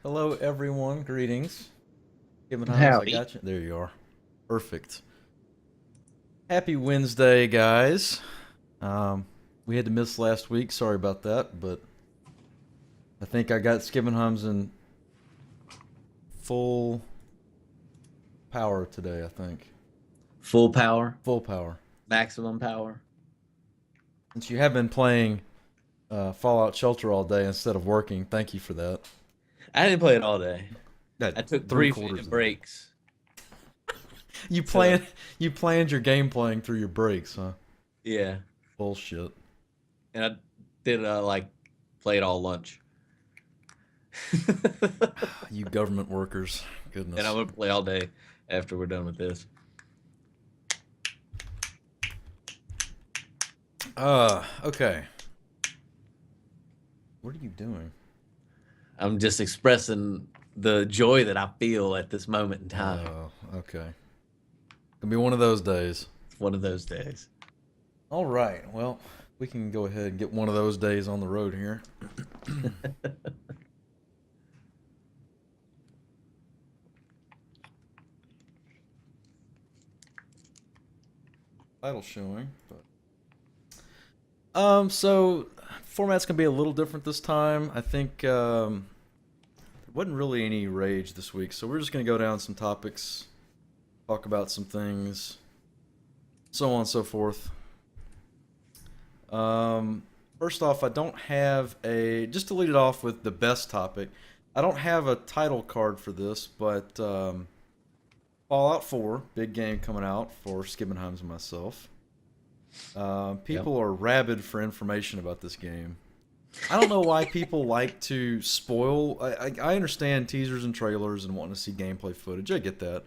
Hello, everyone. Greetings. Kevin Hines, I Howdy. got you. There you are. Perfect. Happy Wednesday, guys. Um, we had to miss last week. Sorry about that, but I think I got Skibbenhams in full power today. I think Full power, full power. maximum power. Since you have been playing Fallout Shelter all day instead of working, thank you for that. I didn't play it all day. That I took three brief quarters of the day. breaks. You So plan you planned your game playing through your breaks, huh? yeah, Bullshit. and I did like play it all lunch, You government workers. and I'm Goodness. gonna play all day after we're done with this. Okay. What are you doing? I'm just expressing the joy that I feel at this moment in time. Oh, okay. Gonna be one of those days. It's one of those days. All right. Well, we can go ahead and get one of those days on the road here. Title showing, but so format's gonna be a little different this time. I think there wasn't really any rage this week, so we're just gonna go down some topics, talk about some things, so on and so forth. Um, First off, I don't have a. Just to lead it off with the best topic, I don't have a title card for this, but Fallout 4, big game coming out for Skibbenheims and myself. Yep. People are rabid for information about this game. I don't know why people like to spoil. I understand teasers and trailers and wanting to see gameplay footage. I get that.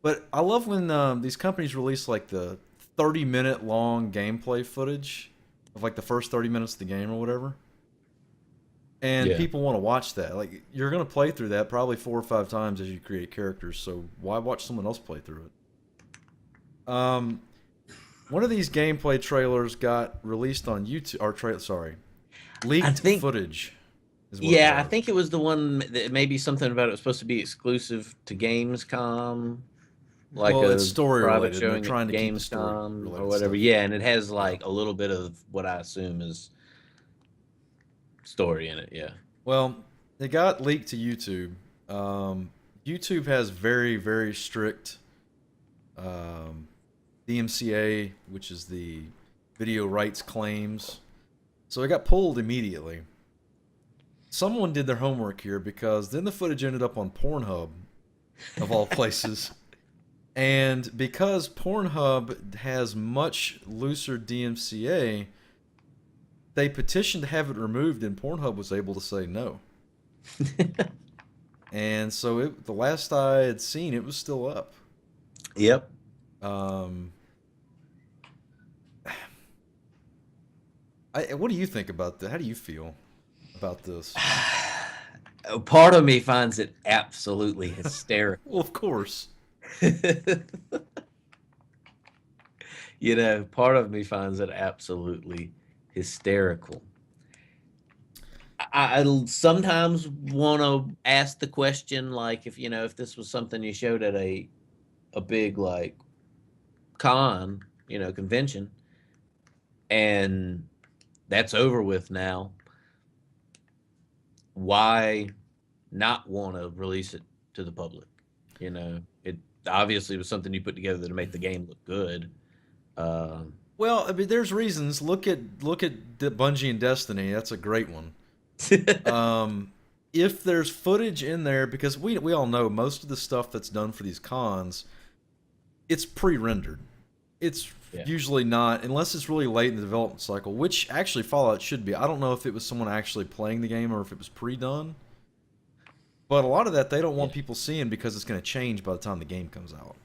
But I love when these companies release like the 30-minute long gameplay footage of like the first 30 minutes of the game or whatever. And Yeah. people want to watch that. Like you're going to play through that probably 4 or 5 times as you create characters. So why watch someone else play through it? One of these gameplay trailers got released on YouTube. Or sorry, I leaked think. footage is what it Yeah, I was. think it was the one that maybe something about it was supposed to be exclusive to Gamescom, like Well, it's a story private related, and they're showing at trying to keep the story Gamescom or related whatever. stuff. Yeah, and it has Yeah. like a little bit of what I assume is story in it. Yeah. Well, it got leaked to YouTube. Um, YouTube has very, very strict um, DMCA, which is the video rights claims. So it got pulled immediately. Someone did their homework here because then the footage ended up on Pornhub, of all places. And because Pornhub has much looser DMCA, they petitioned to have it removed, and Pornhub was able to say no. And so the last I had seen, it was still up. Yep. Um, what do you think about that? How do you feel about this? Part of me finds it absolutely Well, hysterical. of course. Part of me finds it absolutely hysterical. I sometimes want to ask the question, like, if this was something you showed at a big like convention, and that's over with now, why not want to release it to the public? It obviously was something you put together to make the game look good. Um, Well, I mean, there's reasons. Look at Bungie and Destiny. That's a great one. Um, if there's footage in there, because we all know most of the stuff that's done for these cons, it's pre-rendered. It's yeah, usually not, unless it's really late in the development cycle, which actually Fallout should be. I don't know if it was someone actually playing the game or if it was pre-done, but a lot of that they don't want yeah, people seeing because it's going to change by the time the game comes out.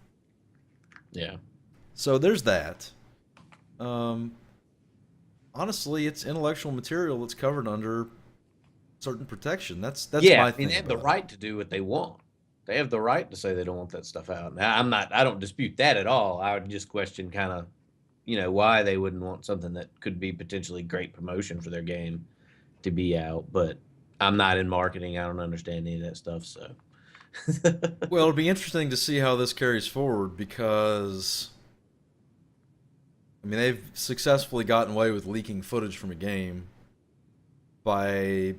yeah, So there's that. Um, Honestly, it's intellectual material that's covered under certain protection. That's yeah. my I mean, they thing have the about it. right to do what they want. They have the right to say they don't want that stuff out. Now, I don't dispute that at all. I would just question kind of, why they wouldn't want something that could be potentially great promotion for their game to be out. But I'm not in marketing. I don't understand any of that stuff. So, Well, it'll be interesting to see how this carries forward because I mean they've successfully gotten away with leaking footage from a game by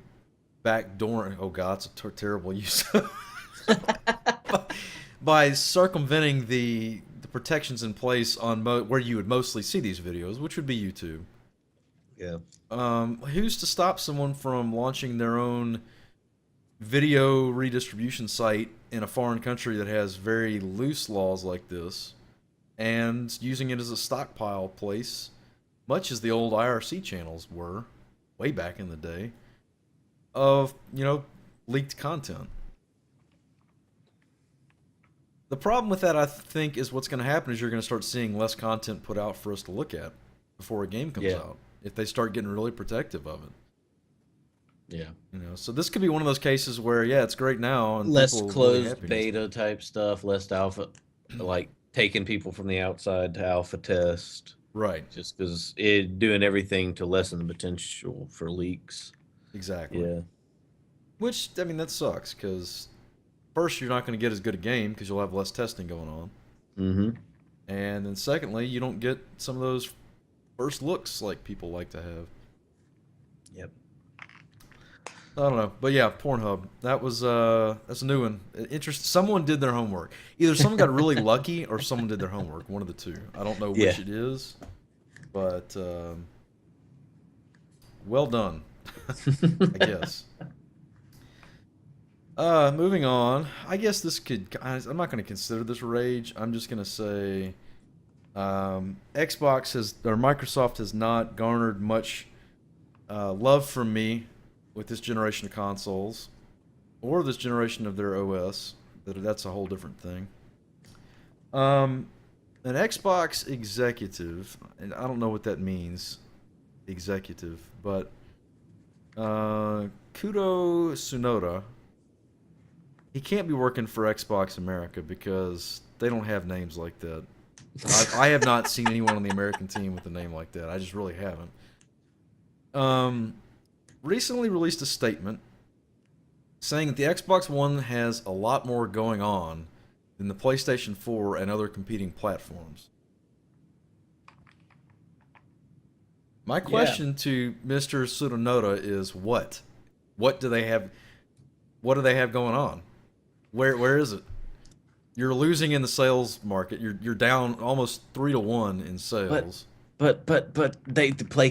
backdooring. Oh God, it's a terrible use. By circumventing the protections in place on where you would mostly see these videos, which would be YouTube. yeah, Who's to stop someone from launching their own video redistribution site in a foreign country that has very loose laws like this and using it as a stockpile place, much as the old IRC channels were way back in the day, of, leaked content? The problem with that, I think, is what's going to happen is you're going to start seeing less content put out for us to look at before a game comes yeah, out if they start getting really protective of it. yeah. So this could be one of those cases where, yeah, it's great now and Less people are really closed happy. beta type stuff, less alpha, like taking people from the outside to alpha test, Right. just because it doing everything to lessen the potential for leaks. Exactly. Yeah, Which, I mean, that sucks because first, you're not going to get as good a game because you'll have less testing going on. mm-hmm. And then secondly, you don't get some of those first looks like people like to have. Yep. I don't know, but yeah, Pornhub. That's a new one. Someone did their homework. Either someone got really lucky or someone did their homework. One of the two. I don't know Yeah. which it is, but well done, I guess. Moving on. I guess this could. I'm not going to consider this rage. I'm just going to say, Microsoft has not garnered much love from me with this generation of consoles, or this generation of their OS. That's a whole different thing. An Xbox executive, and I don't know what that means, executive, but Kudo Tsunoda. He can't be working for Xbox America because they don't have names like that. I have not seen anyone on the American team with a name like that. I just really haven't. Recently released a statement saying that the Xbox One has a lot more going on than the PlayStation 4 and other competing platforms. My question to Mr. Tsunoda is what? What do they have? What do they have going on? Where is it? You're losing in the sales market. You're down almost 3-1 in sales. But they play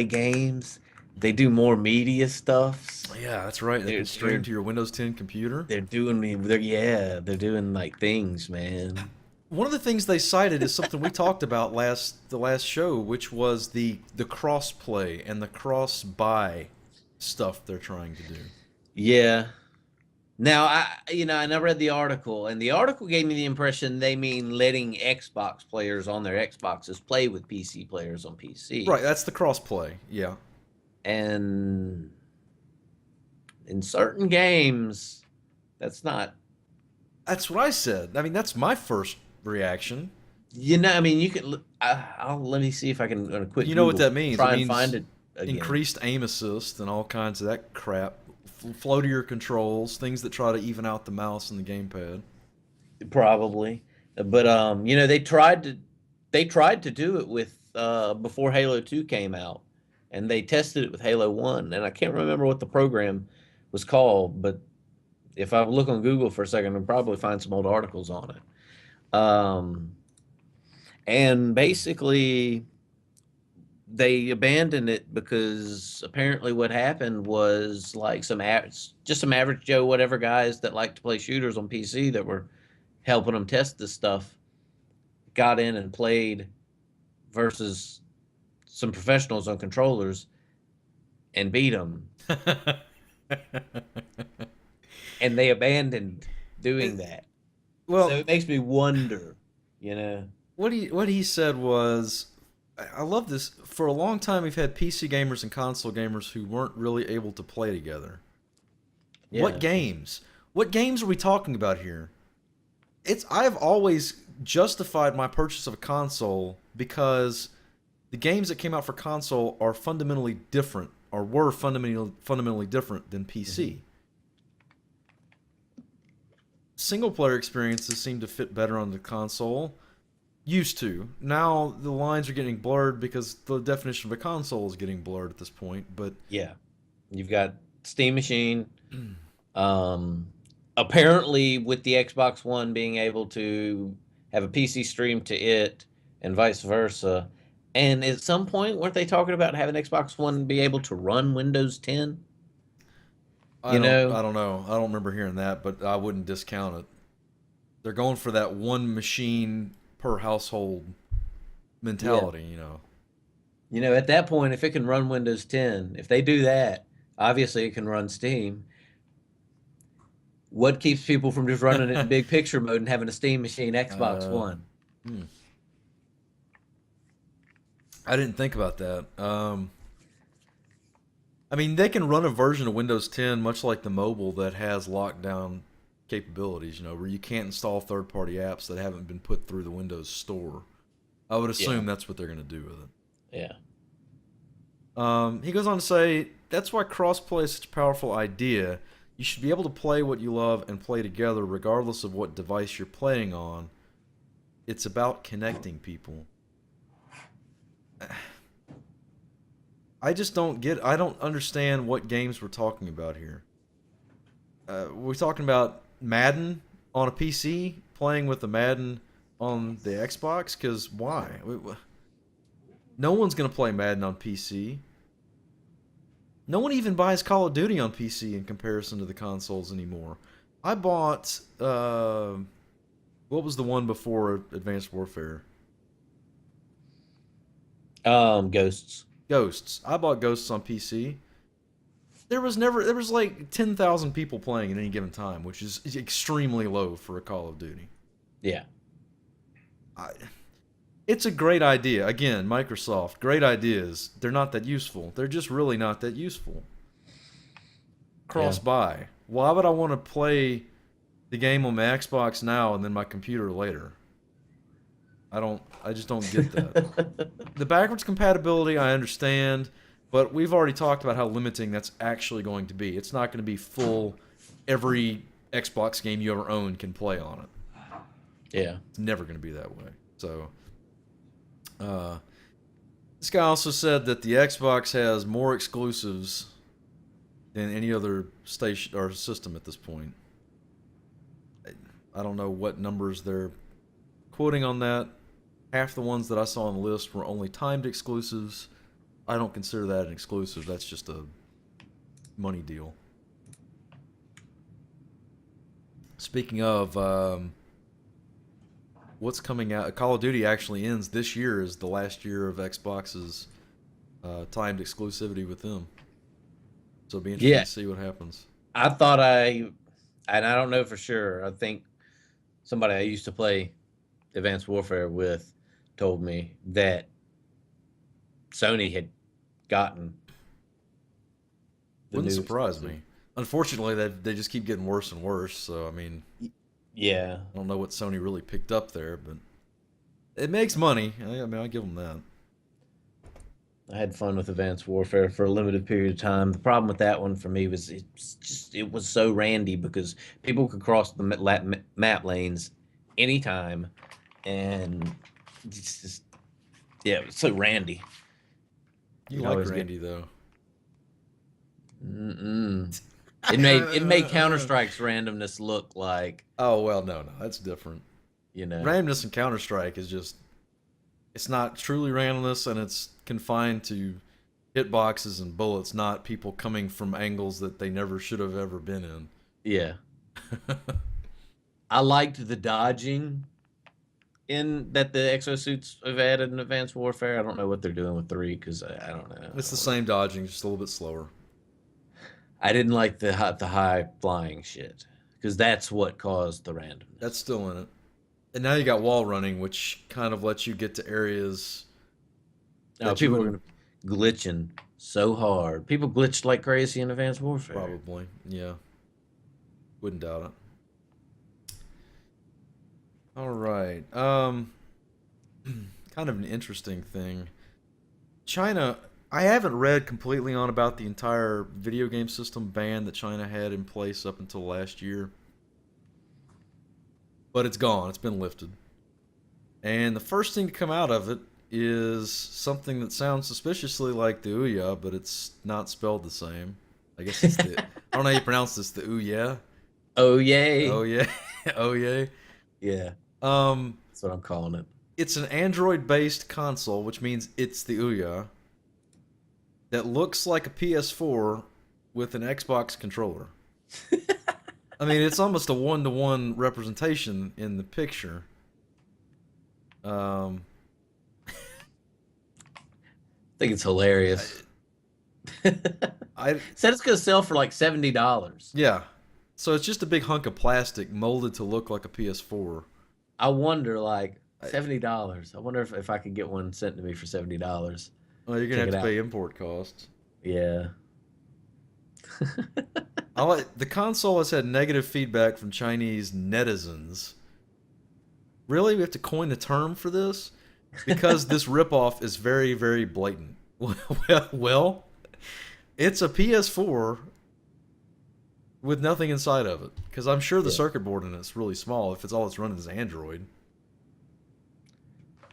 games. They do more media stuff. Yeah, that's right. They can stream to your Windows 10 computer. They're doing like things, man. One of the things they cited is something we talked about the last show, which was the cross play and the cross buy stuff they're trying to do. Yeah. Now I never read the article, and the article gave me the impression they mean letting Xbox players on their Xboxes play with PC players on PC. Right, that's the cross play. Yeah. And in certain games, that's not. That's what I said. I mean, that's my first reaction. I mean, you can. Let me see if I can quick. You know what Google, that means? Try It and means find it again. increased aim assist and all kinds of that crap. Floatier controls, things that try to even out the mouse and the gamepad. Probably, but they tried to do it with before Halo 2 came out, and they tested it with Halo 1, and I can't remember what the program was called, but if I look on Google for a second, I'll probably find some old articles on it. And basically they abandoned it because apparently what happened was like some average Joe whatever guys that like to play shooters on PC that were helping them test this stuff got in and played versus some professionals on controllers and beat them. And they abandoned doing that. Well, so it makes me wonder, what he said was, I love this. For a long time, we've had PC gamers and console gamers who weren't really able to play together. Yeah. What games? What games are we talking about here? I've always justified my purchase of a console because the games that came out for console are fundamentally different or were fundamentally different than PC. Single player experiences seem to fit better on the console. Used to. Now the lines are getting blurred because the definition of a console is getting blurred at this point. But Yeah. You've got Steam Machine. Apparently, with the Xbox One being able to have a PC stream to it and vice versa. And at some point, weren't they talking about having Xbox One be able to run Windows 10? You know? I don't know. I don't remember hearing that, but I wouldn't discount it. They're going for that one machine per household Yeah. mentality, you know. At that point, if it can run Windows 10, if they do that, obviously it can run Steam. What keeps people from just running it in big picture mode and having a Steam Machine Xbox uh, One? hmm. I didn't think about that. I mean, they can run a version of Windows 10 much like the mobile that has lockdown capabilities, you know, where you can't install third-party apps that haven't been put through the Windows Store. I would Yeah. assume that's what they're going to do with it. Yeah. He goes on to say, that's why crossplay is such a powerful idea. You should be able to play what you love and play together regardless of what device you're playing on. It's about connecting people. I just I don't understand what games we're talking about here. We're talking about Madden on a PC, playing with the Madden on the Xbox, because why? No one's going to play Madden on PC. No one even buys Call of Duty on PC in comparison to the consoles anymore. I bought, what was the one before Advanced Warfare? Ghosts. Ghosts. I bought Ghosts on PC. There was like 10,000 people playing at any given time, which is extremely low for a Call of Duty. Yeah. It's a great idea. Again, Microsoft, great ideas. They're not that useful. They're just really not that useful. Cross buy. Why would I want to play the game on my Xbox now and then my computer later? I just don't get that. The backwards compatibility, I understand, but we've already talked about how limiting that's actually going to be. It's not going to be full, every Xbox game you ever own can play on it. Yeah. It's never going to be that way. So, this guy also said that the Xbox has more exclusives than any other station or system at this point. I don't know what numbers they're quoting on that. Half the ones that I saw on the list were only timed exclusives. I don't consider that an exclusive. That's just a money deal. Speaking of what's coming out, Call of Duty actually ends this year is the last year of Xbox's timed exclusivity with them. So it'll be interesting to see what happens. I thought and I don't know for sure. I think somebody I used to play Advanced Warfare with told me that Sony had gotten Wouldn't surprise me. Unfortunately, they just keep getting worse and worse. So I mean, yeah, I don't know what Sony really picked up there, but it makes money. I mean, I give them that. I had fun with Advanced Warfare for a limited period of time. The problem with that one for me was it was so randy because people could cross the map lanes anytime, and it's just yeah, it was so randy. You like Randy though. Mm-mm. It made Counter-Strike's randomness look like, Oh well, no, that's different. Randomness in Counter Strike is just it's not truly randomness, and it's confined to hitboxes and bullets, not people coming from angles that they never should have ever been in. yeah. I liked the dodging in that the exosuits have added in Advanced Warfare. I don't know what they're doing with 3 because I don't know. It's the same dodging, just a little bit slower. I didn't like the high flying shit because that's what caused the randomness. That's still in it. And now you got wall running, which kind of lets you get to areas. Now people are glitching so hard. People glitched like crazy in Advanced Warfare. Probably, yeah. Wouldn't doubt it. All right. Kind of an interesting thing. China I haven't read completely on about the entire video game system ban that China had in place up until last year, but it's gone. It's been lifted. And the first thing to come out of it is something that sounds suspiciously like the Ouya, but it's not spelled the same. I guess it's the. I don't know how you pronounce this. The Ouya. Oh Oh yay! yeah. Oh yeah. Yeah, Um, that's what I'm calling it. it's an Android-based console, which means it's the Ouya that looks like a PS4 with an Xbox controller. I mean, it's almost a one-to-one representation in the picture. Um, I think it's hilarious. I Said it's gonna sell for like $70. yeah. So it's just a big hunk of plastic molded to look like a PS4. I wonder, like, I, $70. I wonder if I could get one sent to me for $70. well, you're gonna Check have it to out. pay import costs. Yeah. I like the console has had negative feedback from Chinese netizens. Really, we have to coin a term for this because this ripoff is very, very blatant. Well, it's a PS4 with nothing inside of it because I'm sure the Yeah. circuit board in it's really small if it's all it's running is Android.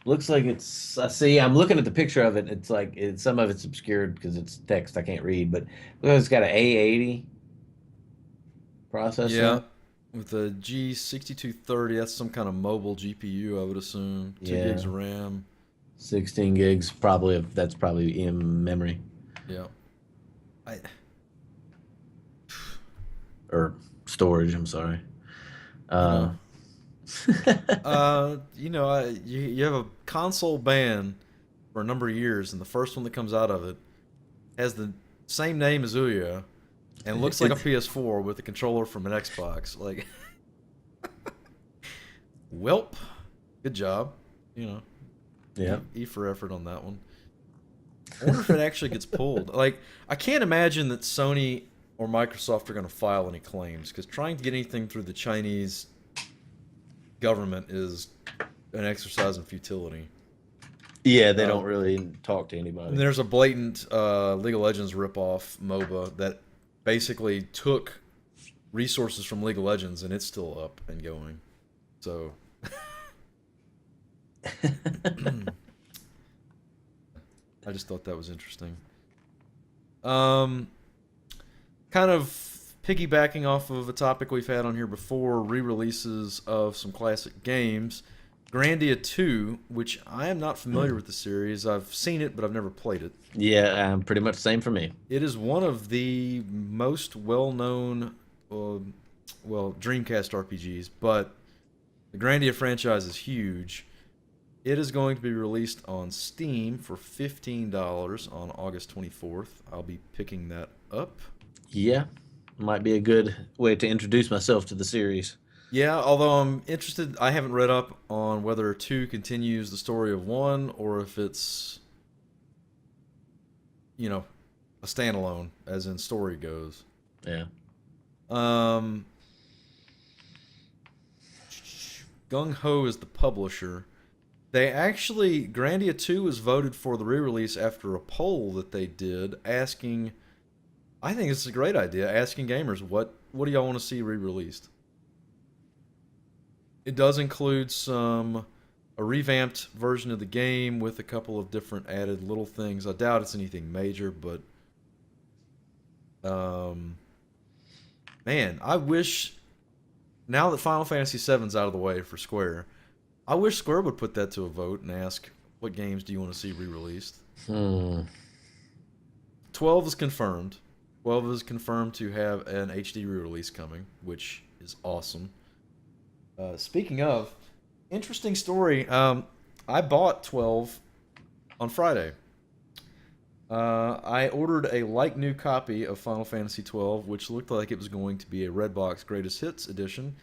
Looks like it's. I see. I'm looking at the picture of it. It's like some of it's obscured because it's text I can't read. But look, it's got an A80 Yeah, processor. with the G6230, that's some kind of mobile GPU, I would assume. 2 gigs Yeah, of RAM. 16 gigs. Probably. That's probably in memory Yeah, I or storage. I'm sorry. you know Uh, you have a console ban for a number of years, and the first one that comes out of it has the same name as Ouya and looks like a it's PS4 with a controller from an Xbox. Like, welp, good job. You know, yeah. E for effort on that one. I wonder if it actually gets pulled. Like, I can't imagine that Sony or Microsoft are going to file any claims because trying to get anything through the Chinese government is an exercise in futility. Yeah, they don't Um, really talk to and anybody. there's a blatant League of Legends ripoff MOBA that basically took resources from League of Legends and it's still up and going. So I just thought that was interesting. Um, kind of piggybacking off of a topic we've had on here before, re-releases of some classic games. Grandia 2, which I am not familiar with the series. I've seen it, but I've never played it. Yeah, pretty much the same for me. It is one of the most well-known, Dreamcast RPGs, but the Grandia franchise is huge. It is going to be released on Steam for $15 on August 24th. I'll be picking that up. Yeah, might be a good way to introduce myself to the series. Yeah, although I'm interested, I haven't read up on whether 2 continues the story of 1 or if it's, you know, a standalone, as in story goes. Yeah. Um, Gung Ho is the publisher. They actually, Grandia 2 was voted for the re release after a poll that they did asking, I think it's a great idea, asking gamers, what do y'all want to see re released? It does include a revamped version of the game with a couple of different added little things. I doubt it's anything major, but um, man, I wish now that Final Fantasy VII's out of the way for Square, I wish Square would put that to a vote and ask what games do you want to see re-released. Hmm. 12 is confirmed. 12 is confirmed to have an HD re-release coming, which is awesome. Speaking of, interesting story. I bought 12 on Friday. I ordered a like new copy of Final Fantasy 12, which looked like it was going to be a Redbox Greatest Hits edition.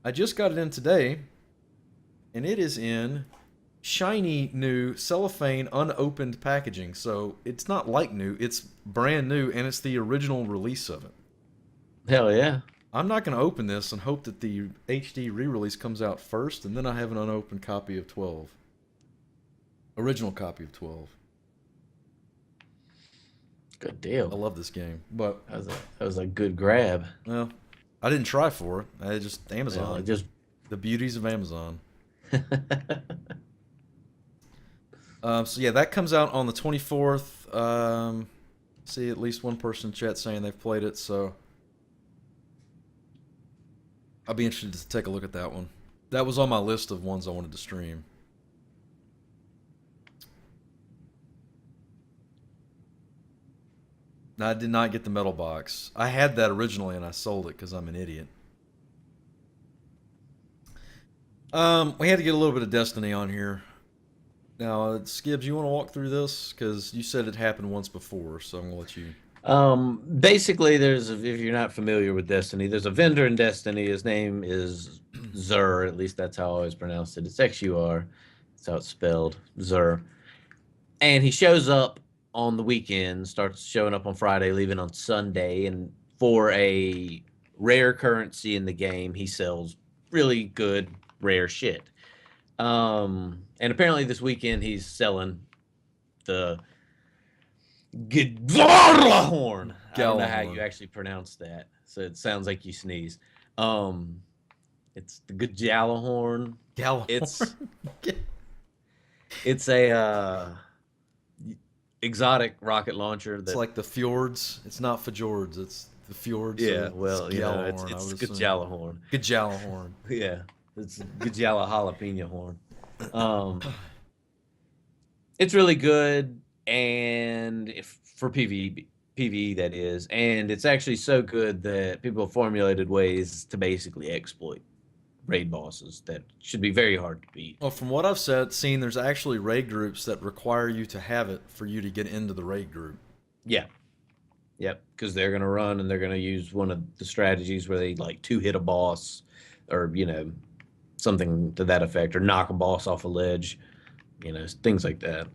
I just got it in today, and it is in shiny new cellophane unopened packaging. So it's not like new, it's brand new, and it's the original release of it. Hell yeah. I'm not going to open this and hope that the HD re-release comes out first, and then I have an unopened copy of 12. Original copy of 12. Good I deal. love this game, but That was a good grab. well, I didn't try for it. I just Well, Amazon. it just The beauties of Amazon. So yeah, that comes out on the 24th. See at least one person in chat saying they've played it, so I'll be interested to take a look at that one. That was on my list of ones I wanted to stream. Now, I did not get the metal box. I had that originally and I sold it because I'm an idiot. We had to get a little bit of Destiny on here. Now, Skibbs, you want to walk through this? Because you said it happened once before, so I'm going to let you. Basically, if you're not familiar with Destiny, there's a vendor in Destiny. His name is Zur. At least that's how I always pronounce it. It's XUR. That's how it's spelled, Zur. And he shows up on the weekend, starts showing up on Friday, leaving on Sunday, and for a rare currency in the game, he sells really good rare shit. And apparently this weekend he's selling the Gjallarhorn. I don't know how you Gallahorn. actually pronounce that, so it sounds like you sneeze. Um, it's the Gjallarhorn. It's Gallahorn. it's a exotic rocket launcher It's that. like the fjords. It's not fjords. It's the fjords. Yeah, It's well, it's Gjallarhorn, I it's would assume. Gjallarhorn. Gjallarhorn. Yeah, it's Gajala jalapeno horn. It's really good, and if for PvE that is, and it's actually so good that people have formulated ways to basically exploit raid bosses that should be very hard to beat. Well, from what I've seen, there's actually raid groups that require you to have it for you to get into the raid group. Yeah, yep, because they're gonna run and they're gonna use one of the strategies where they like two hit a boss, or something to that effect, or knock a boss off a ledge, things like that.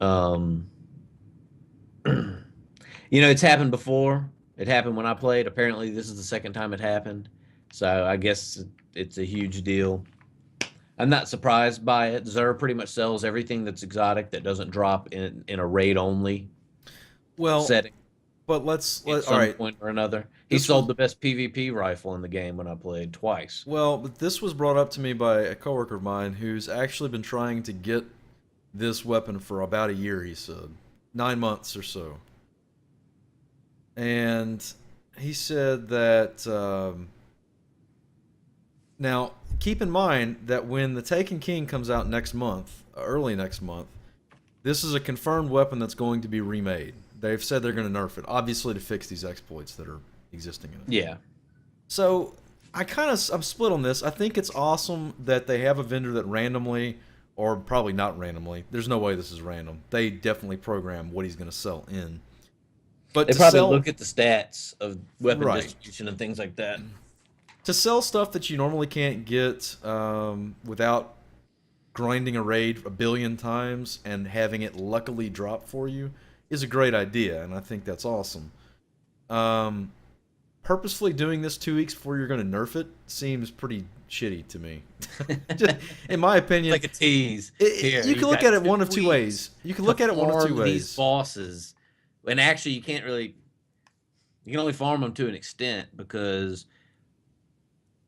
Um, it's happened before. It happened when I played. Apparently, this is the second time it happened. So I guess it's a huge deal. I'm not surprised by it. Zur pretty much sells everything that's exotic that doesn't drop in a raid only Well, setting but at all some right. point or another. He This was sold the best PvP rifle in the game when I played twice. well, but this was brought up to me by a coworker of mine who's actually been trying to get this weapon for about a year. He said 9 months or so, and he said that now keep in mind that when the Taken King comes out next month, early next month, this is a confirmed weapon that's going to be remade. They've said they're going to nerf it, obviously to fix these exploits that are existing in it. Yeah. So I'm split on this. I think it's awesome that they have a vendor that randomly, or probably not randomly. There's no way this is random. They definitely program what he's going to sell in. But They to probably sell look at the stats of weapon right distribution and things like that. to sell stuff that you normally can't get without grinding a raid a billion times and having it luckily drop for you is a great idea, and I think that's awesome. Um, Purposefully doing this 2 weeks before you're going to nerf it seems pretty shitty to me. Just, in my opinion, Like a tease. Here, you you've can look got at it one 2 of two weeks ways. You can to look at it one of two farm these ways. bosses. And actually, you can only farm them to an extent, because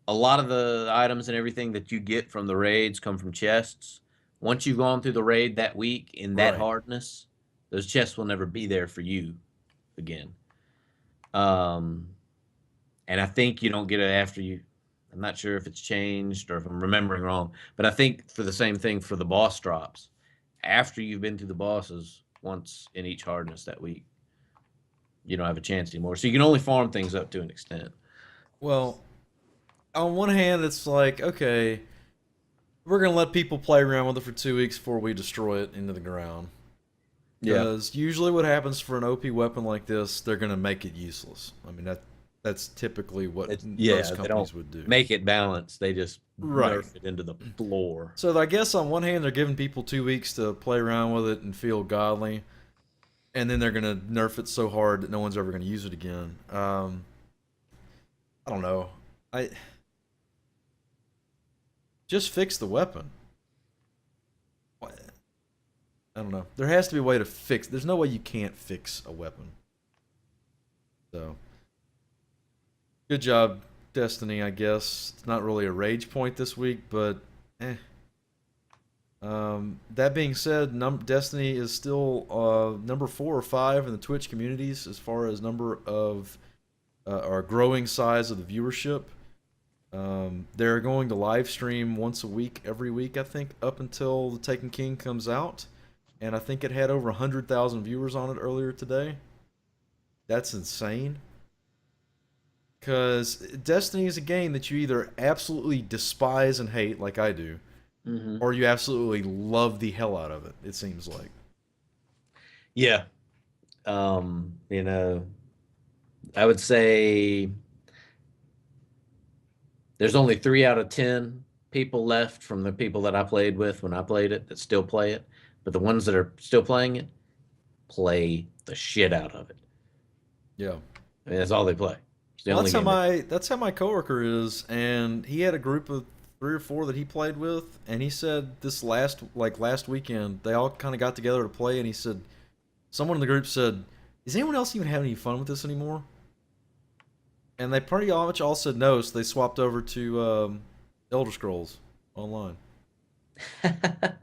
a lot of the items and everything that you get from the raids come from chests. Once you've gone through the raid that week in that Right. hardness, those chests will never be there for you again. Um, and I think you don't get it after you. I'm not sure if it's changed or if I'm remembering wrong, but I think for the same thing for the boss drops, after you've been through the bosses once in each hardness that week, you don't have a chance anymore. So you can only farm things up to an extent. Well, on one hand, it's like, okay, we're going to let people play around with it for 2 weeks before we destroy it into the ground. Yeah. Because usually what happens for an OP weapon like this, they're going to make it useless. I mean, that's typically what most They companies don't would do. make it balanced. They just Right. nerf it into the floor. So I guess on one hand, they're giving people 2 weeks to play around with it and feel godly. And then they're going to nerf it so hard that no one's ever going to use it again. I don't know. I just fix the weapon. I don't know. There has to be a way to fix. There's no way you can't fix a weapon. So, good job, Destiny. I guess it's not really a rage point this week, but eh. That being said, Destiny is still number 4 or 5 in the Twitch communities as far as number of or growing size of the viewership. They're going to live stream once a week, every week, I think, up until the Taken King comes out. And I think it had over 100,000 viewers on it earlier today. That's insane. Because Destiny is a game that you either absolutely despise and hate, like I do, Hmm. or you absolutely love the hell out of it, it seems like. Yeah. You know, I would say there's only 3 out of 10 people left from the people that I played with when I played it that still play it. But the ones that are still playing it play the shit out of it. Yeah. I mean, that's all they play. It's the Well, only game. that's how my coworker is, and he had a group of 3 or 4 that he played with, and he said this last weekend they all kind of got together to play, and he said someone in the group said, "Is anyone else even having any fun with this anymore?" And they pretty much all said no, so they swapped over to Elder Scrolls Online,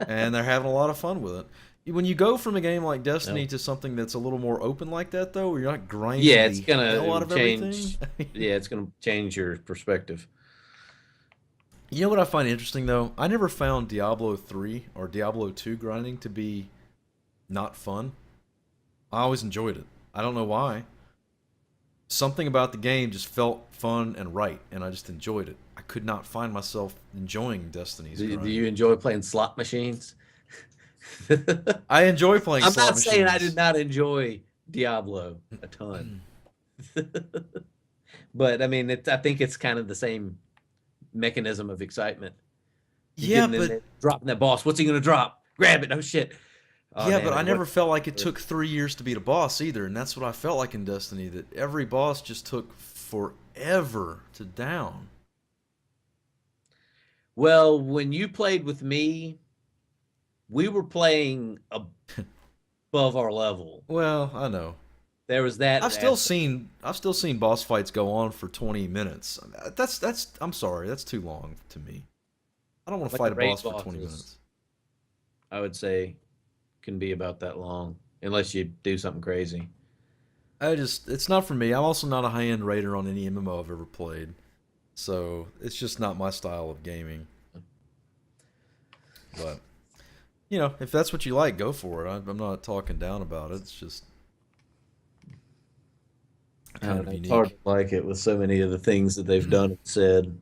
and they're having a lot of fun with it. When you go from a game like Destiny No. to something that's a little more open like that, though, where you're not grinding Yeah, it's the hell out gonna of everything. change. Yeah, it's gonna change your perspective. You know what I find interesting though? I never found Diablo 3 or Diablo 2 grinding to be not fun. I always enjoyed it. I don't know why. Something about the game just felt fun and right, and I just enjoyed it. I could not find myself enjoying Destiny's Do grind. you enjoy playing slot machines? I enjoy playing I'm slot not saying I did machines. not enjoy Diablo a ton, but I mean, I think it's kind of the same mechanism of excitement. You're Yeah, getting in but there, dropping that boss. What's he gonna drop? Grab it. Oh shit. Oh yeah, but damn I it. What? never felt like it took 3 years to beat a boss either, and that's what I felt like in Destiny. That every boss just took forever to down. Well, when you played with me, we were playing above our level. Well, I know. There was that aspect. I've still seen boss fights go on for 20 minutes. That's I'm sorry, that's too long to me. I don't want to Like the fight a raid boss for 20 bosses, minutes. I would say, can be about that long, unless you do something crazy. It's not for me. I'm also not a high-end raider on any MMO I've ever played. So, it's just not my style of gaming. But, if that's what you like, go for it. I'm not talking down about it. It's just I kind don't of know. It's hard unique. to like it with so many of the things that they've done and said.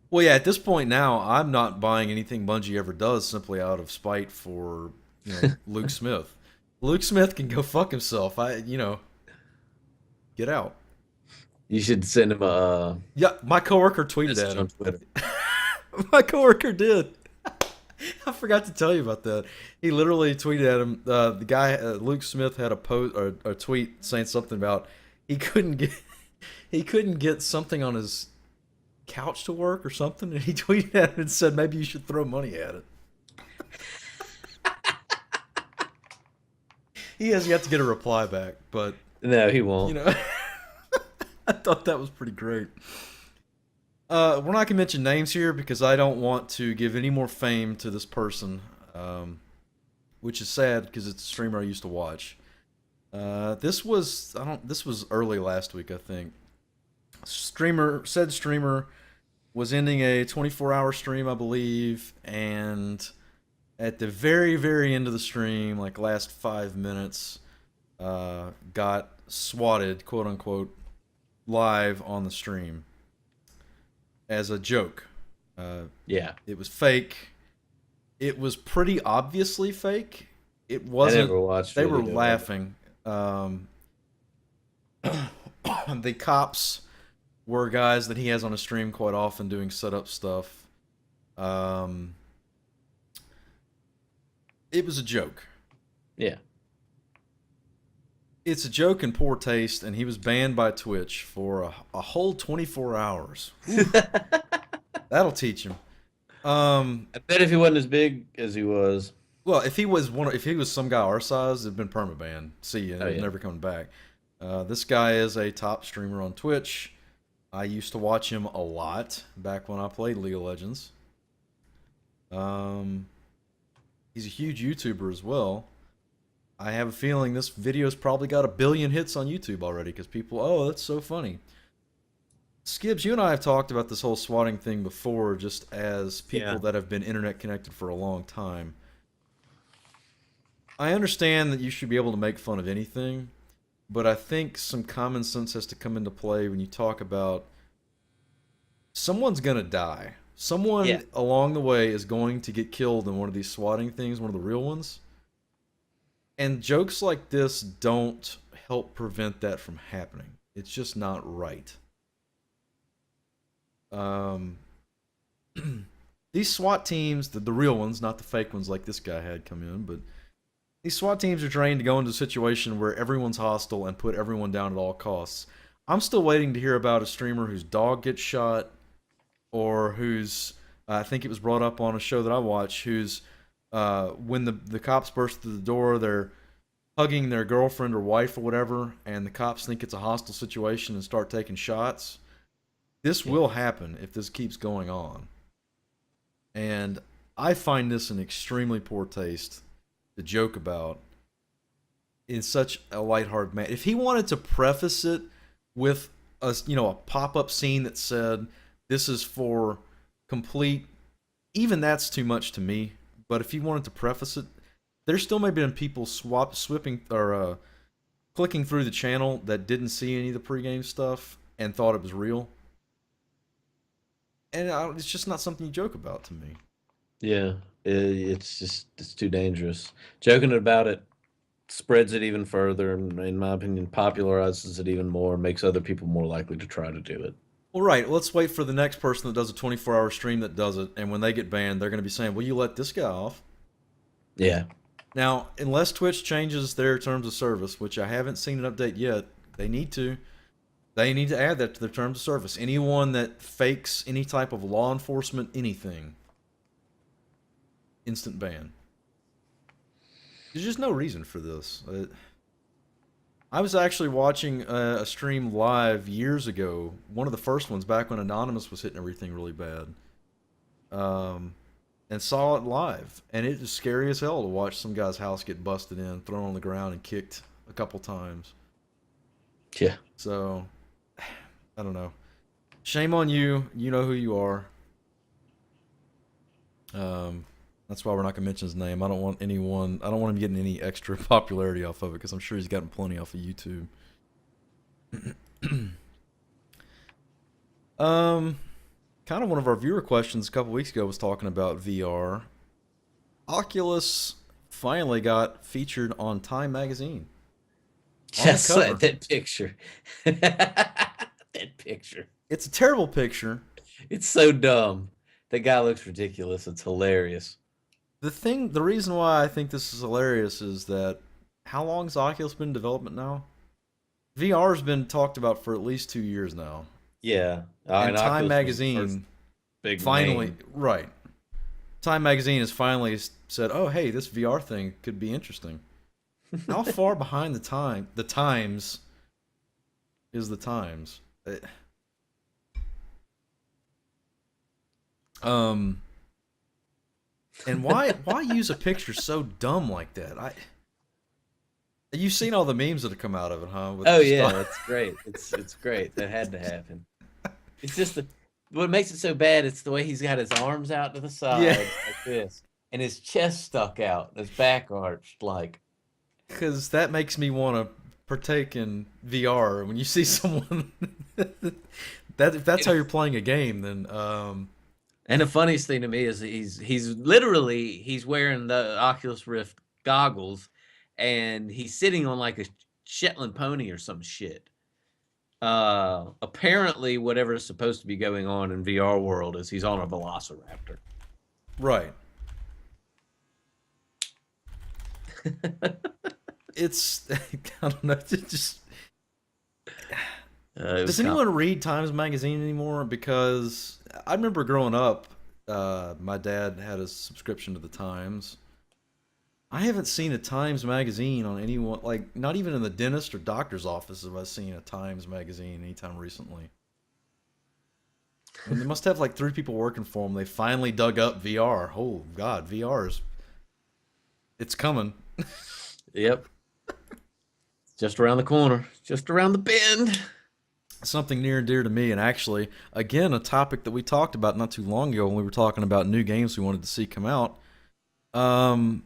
Well, yeah, at this point now, I'm not buying anything Bungie ever does simply out of spite for, Luke Smith. Luke Smith can go fuck himself. Get out. You should send him a Yeah, my coworker tweeted message at on him. Twitter. My coworker did. I forgot to tell you about that. He literally tweeted at him. The guy, Luke Smith, had a post or a tweet saying something about he couldn't get he couldn't get something on his couch to work or something, and he tweeted at him and said maybe you should throw money at it. He has yet to get a reply back, but No, he you won't. know, I thought that was pretty great. We're not gonna mention names here because I don't want to give any more fame to this person, which is sad because it's a streamer I used to watch. This was early last week, I think. Streamer was ending a 24-hour stream, I believe, and at the very, very end of the stream, like last 5 minutes, got swatted, quote unquote, live on the stream as a joke. Yeah, It was fake. It was pretty obviously fake. It I wasn't. never watched They were video of it. laughing. The cops were guys that he has on his stream quite often doing setup stuff. Um, it was a joke. Yeah. It's a joke in poor taste, and he was banned by Twitch for a whole 24 hours. I That'll teach him. Um, bet if he wasn't as big as he was. Well, if he was some guy our size, it'd been permabanned. See ya, Oh and yeah. never coming back. This guy is a top streamer on Twitch. I used to watch him a lot back when I played League of Legends. Um, he's a huge YouTuber as well. I have a feeling this video's probably got 1 billion hits on YouTube already because people, oh, that's so funny. Skibbs, you and I have talked about this whole swatting thing before, just as people Yeah. that have been internet connected for a long time. I understand that you should be able to make fun of anything, but I think some common sense has to come into play when you talk about someone's gonna die. Yeah. Someone along the way is going to get killed in one of these swatting things, one of the real ones. And jokes like this don't help prevent that from happening. It's just not right. Um, these SWAT teams, the real ones, not the fake ones like this guy had come in, but these SWAT teams are trained to go into a situation where everyone's hostile and put everyone down at all costs. I'm still waiting to hear about a streamer whose dog gets shot or whose, I think it was brought up on a show that I watch, who's, when the cops burst through the door, they're hugging their girlfriend or wife or whatever, and the cops think it's a hostile situation and start taking shots. This Yeah. will happen if this keeps going on. And I find this an extremely poor taste to joke about in such a lighthearted manner. If he wanted to preface it with a pop-up scene that said this is for complete, even that's too much to me. But if he wanted to preface it, there still may have been people swipping or clicking through the channel that didn't see any of the pregame stuff and thought it was real. And it's just not something you joke about to me. Yeah. It's too dangerous. Joking about it spreads it even further, and in my opinion, popularizes it even more, makes other people more likely to try to do it. Well, right. Let's wait for the next person that does a 24-hour stream that does it, and when they get banned, they're going to be saying, "Well, you let this guy off." Yeah. Now, unless Twitch changes their terms of service, which I haven't seen an update yet, they need to. They need to add that to their terms of service. Anyone that fakes any type of law enforcement anything, instant ban. There's just no reason for this. I was actually watching a stream live years ago, one of the first ones back when Anonymous was hitting everything really bad, um, and saw it live. And it was scary as hell to watch some guy's house get busted in, thrown on the ground, and kicked a couple times. Yeah. So, I don't know. Shame on you. You know who you are. That's why we're not gonna mention his name. I don't want anyone. I don't want him getting any extra popularity off of it because I'm sure he's gotten plenty off of YouTube. um, Kind of one of our viewer questions a couple weeks ago was talking about VR. Oculus finally got featured on Time magazine on the Just cover. that picture. That picture. It's a terrible picture. It's so dumb. The guy looks ridiculous. It's hilarious. The reason why I think this is hilarious is that how long has Oculus been in development now? VR's been talked about for at least 2 years now. Yeah. And And Time Oculus was the first magazine big finally, name. right. Time magazine has finally said, "Oh, hey, this VR thing could be interesting." How far behind the times is the times? Um, and why use a picture so dumb like that? You've seen all the memes that have come out of it, huh? With Oh the yeah, stuff. it's great. It's great. That had to happen. It's just what makes it so bad. It's the way he's got his arms out to the Yeah, sides like this, and his chest stuck out, and his back arched. Like, because that makes me want to partake in VR. When you see someone that if that's how you're playing a game, then and the funniest thing to me is he's literally he's wearing the Oculus Rift goggles, and he's sitting on like a Shetland pony or some shit. Apparently, whatever is supposed to be going on in VR world is he's on a Velociraptor. right. It's I don't know. It's just It was does anyone read Times Magazine anymore? Because I remember growing up, my dad had a subscription to the Times, I haven't seen a Times magazine on anyone, like not even in the dentist or doctor's office have I seen a Times magazine anytime recently. I mean, they must have like three people working for them. They finally dug up VR. Oh God, VR is it's coming. Yep. Just around the corner, just around the bend. Something near and dear to me, and actually, again, a topic that we talked about not too long ago when we were talking about new games we wanted to see come out. Um,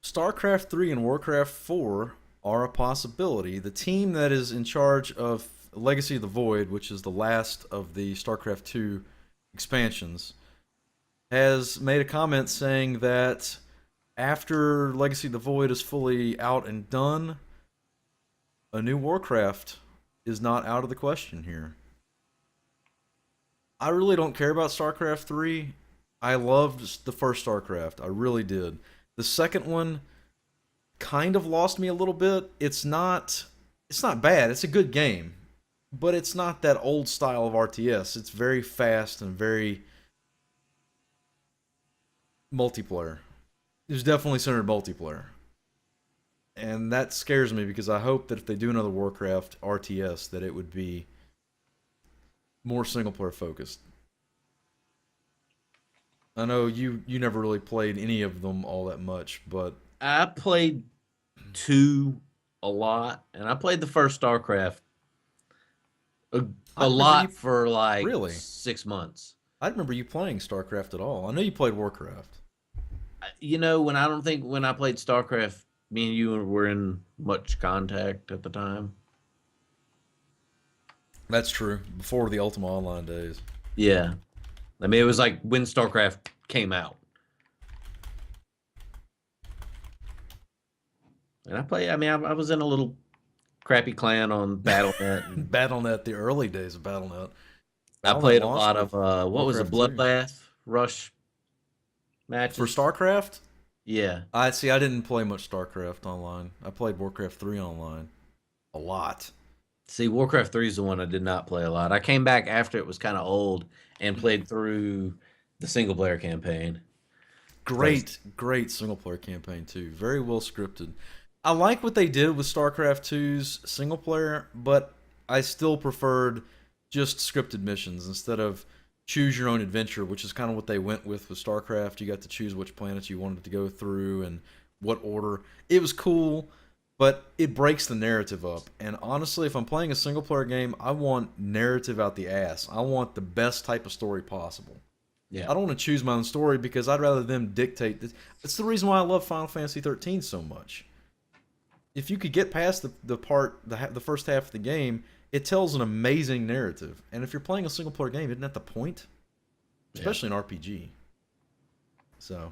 StarCraft 3 and Warcraft 4 are a possibility. The team that is in charge of Legacy of the Void, which is the last of the StarCraft 2 expansions, has made a comment saying that after Legacy of the Void is fully out and done, a new Warcraft is not out of the question here. I really don't care about StarCraft 3. I loved the first StarCraft. I really did. The second one kind of lost me a little bit. It's not bad. It's a good game, but it's not that old style of RTS. It's very fast and very multiplayer. There's definitely centered multiplayer. And that scares me because I hope that if they do another Warcraft RTS that it would be more single player focused. I know you never really played any of them all that much, but I played two a lot, and I played the first StarCraft a, I a remember lot you for like really. 6 months. I remember you playing StarCraft at all. I know you played Warcraft. When I don't think when I played StarCraft, me and you were in much contact at the time. That's true. Before the Ultima Online days. Yeah, I mean it was like when StarCraft came out, and I played. I mean, I was in a little crappy clan on BattleNet, and BattleNet, the early days of BattleNet. I BattleNet played a launched lot of with what was it, Warcraft 2. Bloodbath Rush For matches. StarCraft, Yeah. I see. I didn't play much StarCraft online. I played Warcraft 3 online a lot. See, Warcraft 3 is the one I did not play a lot. I came back after it was kind of old and played through the single player campaign. Because Great, great single player campaign too. Very well scripted. I like what they did with StarCraft 2's single player, but I still preferred just scripted missions instead of choose your own adventure, which is kind of what they went with StarCraft. You got to choose which planets you wanted to go through and what order. It was cool, but it breaks the narrative up. And honestly, if I'm playing a single player game, I want narrative out the ass. I want the best type of story possible. yeah. I don't want to choose my own story because I'd rather them dictate this. It's the reason why I love Final Fantasy 13 so much. If you could get past the first half of the game, it tells an amazing narrative. And if you're playing a single player game, isn't that the point? Yeah. Especially an RPG. So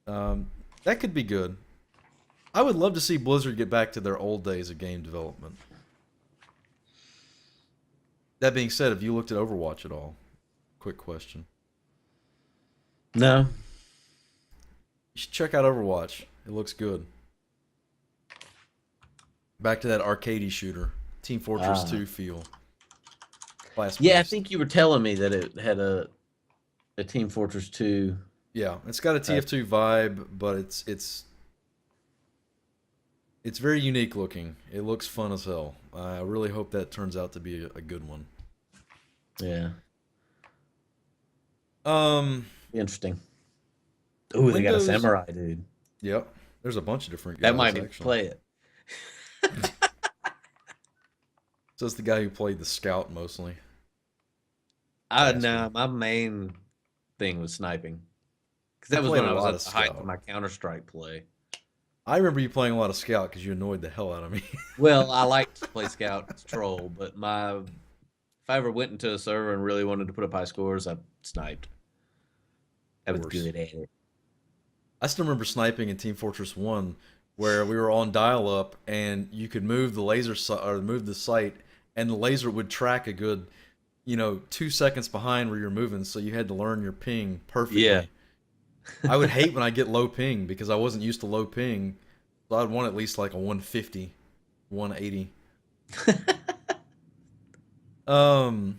that could be good. I would love to see Blizzard get back to their old days of game development. That being said, have you looked at Overwatch at all? Quick question. No. You should check out Overwatch. It looks good. Back to that arcadey shooter, Team Fortress Uh, 2 feel. Class yeah, I based. think you were telling me that it had a Team Fortress 2. Yeah, it's got a Uh, TF2 vibe, but it's very unique looking. It looks fun as hell. I really hope that turns out to be a good one. yeah. Um, Interesting. Ooh, they got a Windows. samurai dude. Yep. There's a bunch of different That guys might be actually. play it. So it's the guy who played the scout mostly. No, Bastard. my main thing was sniping. Because He that was played when a I was lot at of the height of scout. my Counter Strike play. I remember you playing a lot of scout because you annoyed the hell out of me. Well, I liked to play Scout Troll, but if I ever went into a server and really wanted to put up high scores, I sniped. I Of was course. good at it. I still remember sniping in Team Fortress 1 where we were on dial up and you could move the or move the sight and the laser would track a good, 2 seconds behind where you're moving, so you had to learn your ping Yeah. perfectly. I would hate when I get low ping because I wasn't used to low ping. So I'd want at least like a 150, 180. Um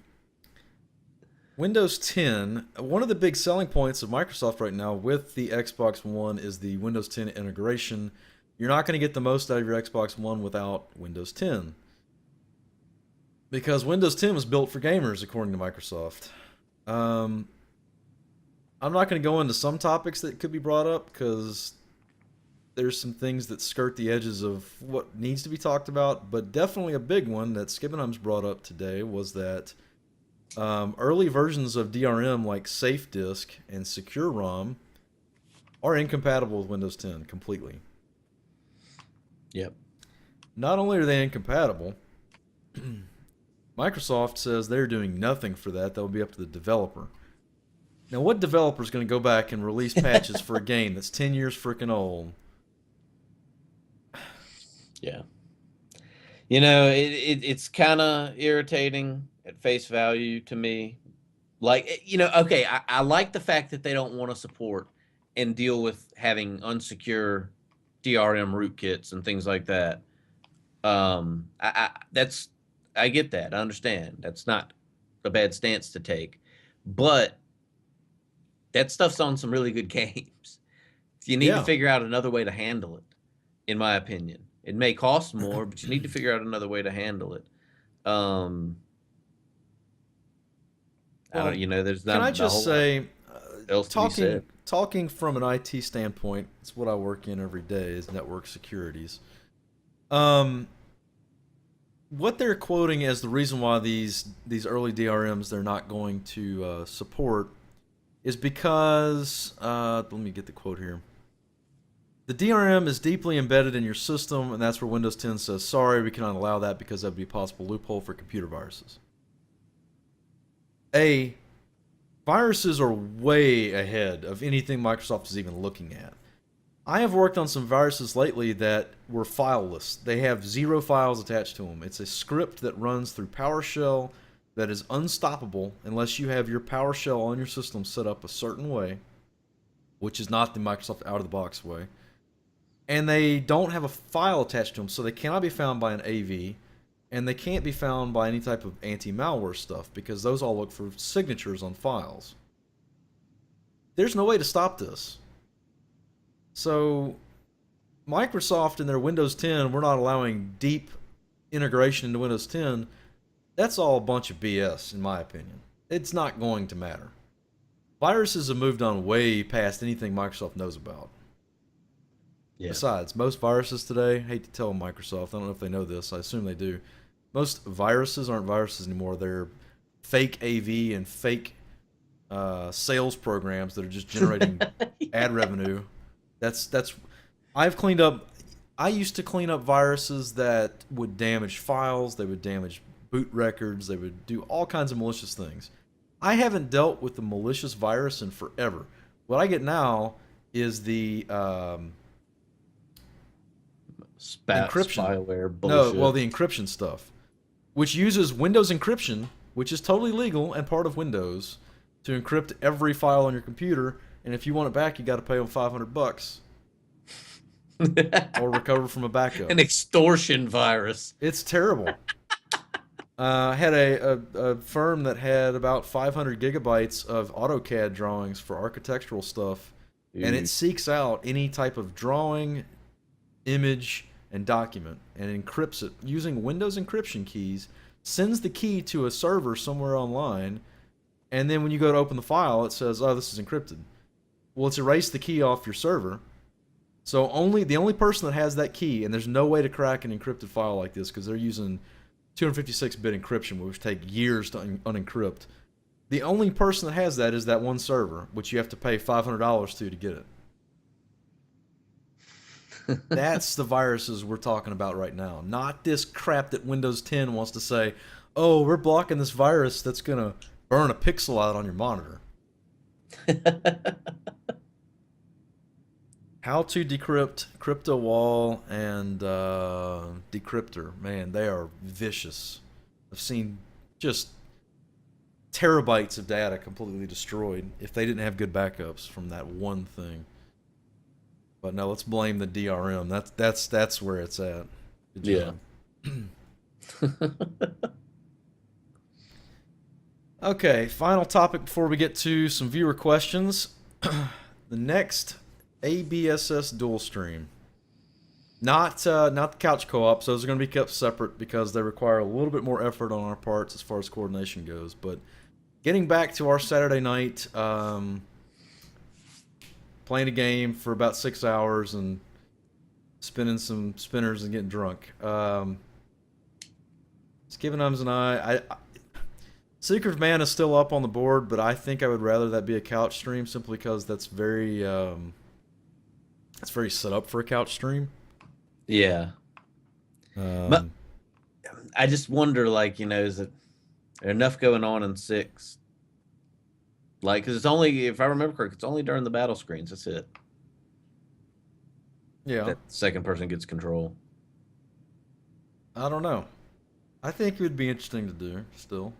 Windows 10, one of the big selling points of Microsoft right now with the Xbox One is the Windows 10 integration. You're not going to get the most out of your Xbox One without Windows 10. Because Windows 10 was built for gamers, according to Microsoft. Um, I'm not going to go into some topics that could be brought up because there's some things that skirt the edges of what needs to be talked about, but definitely a big one that Skibbenham's brought up today was that early versions of DRM like Safe Disk and Secure ROM are incompatible with Windows 10 completely. Yep. Not only are they incompatible, Microsoft says they're doing nothing for that. That will be up to the developer. Now, what developer is going to go back and release patches for a game that's 10 years freaking old? Yeah. It's kind of irritating at face value to me. Like, okay, I like the fact that they don't want to support and deal with having unsecure DRM rootkits and things like that. I get that. I understand. That's not a bad stance to take, but that stuff's on some really good games. You need to Yeah. figure out another way to handle it, in my opinion. It may cost more, but you need to figure out another way to handle it. I Well, don't, there's can I not a just whole lot say, else to be said. talking from an IT standpoint, it's what I work in every day is network securities. Um, what they're quoting as the reason why these early DRMs they're not going to support is because let me get the quote here. The DRM is deeply embedded in your system, and that's where Windows 10 says, sorry, we cannot allow that because that would be a possible loophole for computer viruses. Viruses are way ahead of anything Microsoft is even looking at. I have worked on some viruses lately that were fileless. They have 0 files attached to them. It's a script that runs through PowerShell that is unstoppable unless you have your PowerShell on your system set up a certain way, which is not the Microsoft out-of-the-box way. And they don't have a file attached to them, so they cannot be found by an AV, and they can't be found by any type of anti-malware stuff because those all look for signatures on files. There's no way to stop this. So Microsoft in their Windows 10, we're not allowing deep integration into Windows 10. That's all a bunch of BS, in my opinion. It's not going to matter. Viruses have moved on way past anything Microsoft knows about. Yeah. Besides, most viruses today, hate to tell Microsoft, I don't know if they know this, I assume they do. Most viruses aren't viruses anymore. They're fake AV and fake sales programs that are just generating ad revenue. That's I've cleaned up. I used to clean up viruses that would damage files. They would damage boot records. They would do all kinds of malicious things. I haven't dealt with the malicious virus in forever. What I get now is the encryption. Spyware bullshit. No, well, the encryption stuff, which uses Windows encryption, which is totally legal and part of Windows, to encrypt every file on your computer. And if you want it back, you got to pay them $500 or recover from a backup. An extortion virus. It's terrible. I had a firm that had about 500 gigabytes of AutoCAD drawings for architectural stuff, and it seeks out any type of drawing, image, and document, and encrypts it using Windows encryption keys, sends the key to a server somewhere online, and then when you go to open the file, it says, oh, this is encrypted. Well, it's erased the key off your server. So the only person that has that key, and there's no way to crack an encrypted file like this because they're using 256-bit encryption, which take years to unencrypt. The only person that has that is that one server, which you have to pay $500 to get it. That's the viruses we're talking about right now. Not this crap that Windows 10 wants to say, oh, we're blocking this virus that's going to burn a pixel out on your monitor. How to decrypt, CryptoWall, and Decryptor. Man, they are vicious. I've seen just terabytes of data completely destroyed if they didn't have good backups from that one thing. But no, let's blame the DRM. That's where it's at. Good job. Okay, final topic before we get to some viewer questions. The next ABSS dual stream. Not the couch co-ops. Those are going to be kept separate because they require a little bit more effort on our parts as far as coordination goes. But getting back to our Saturday night, playing a game for about 6 hours and spinning some spinners and getting drunk. Skivin Ums and Secret of Man is still up on the board, but I think I would rather that be a couch stream simply because that's very set up for a couch stream. Yeah. But I just wonder, like, is there enough going on in 6? Like, because it's only, if I remember correctly, it's only during the battle screens. That's it. Yeah. That second person gets control. I don't know. I think it would be interesting to do still.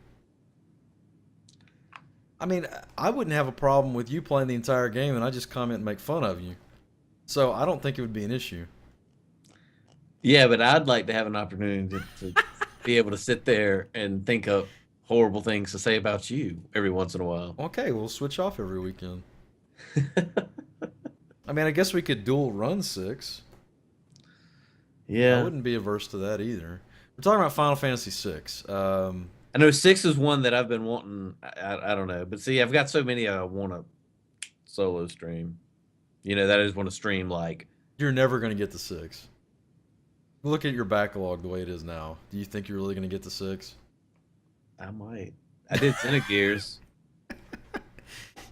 I mean, I wouldn't have a problem with you playing the entire game and I just comment and make fun of you. So I don't think it would be an issue. Yeah, but I'd like to have an opportunity to be able to sit there and think of horrible things to say about you every once in a while. Okay, we'll switch off every weekend. I mean, I guess we could dual run 6. Yeah. I wouldn't be averse to that either. We're talking about Final Fantasy 6. I know 6 is one that I've been wanting. I don't know. But see, I've got so many I want to solo stream. That I just want to stream like. You're never going to get to 6. Look at your backlog the way it is now. Do you think you're really going to get to 6? I might. I did Xenogears.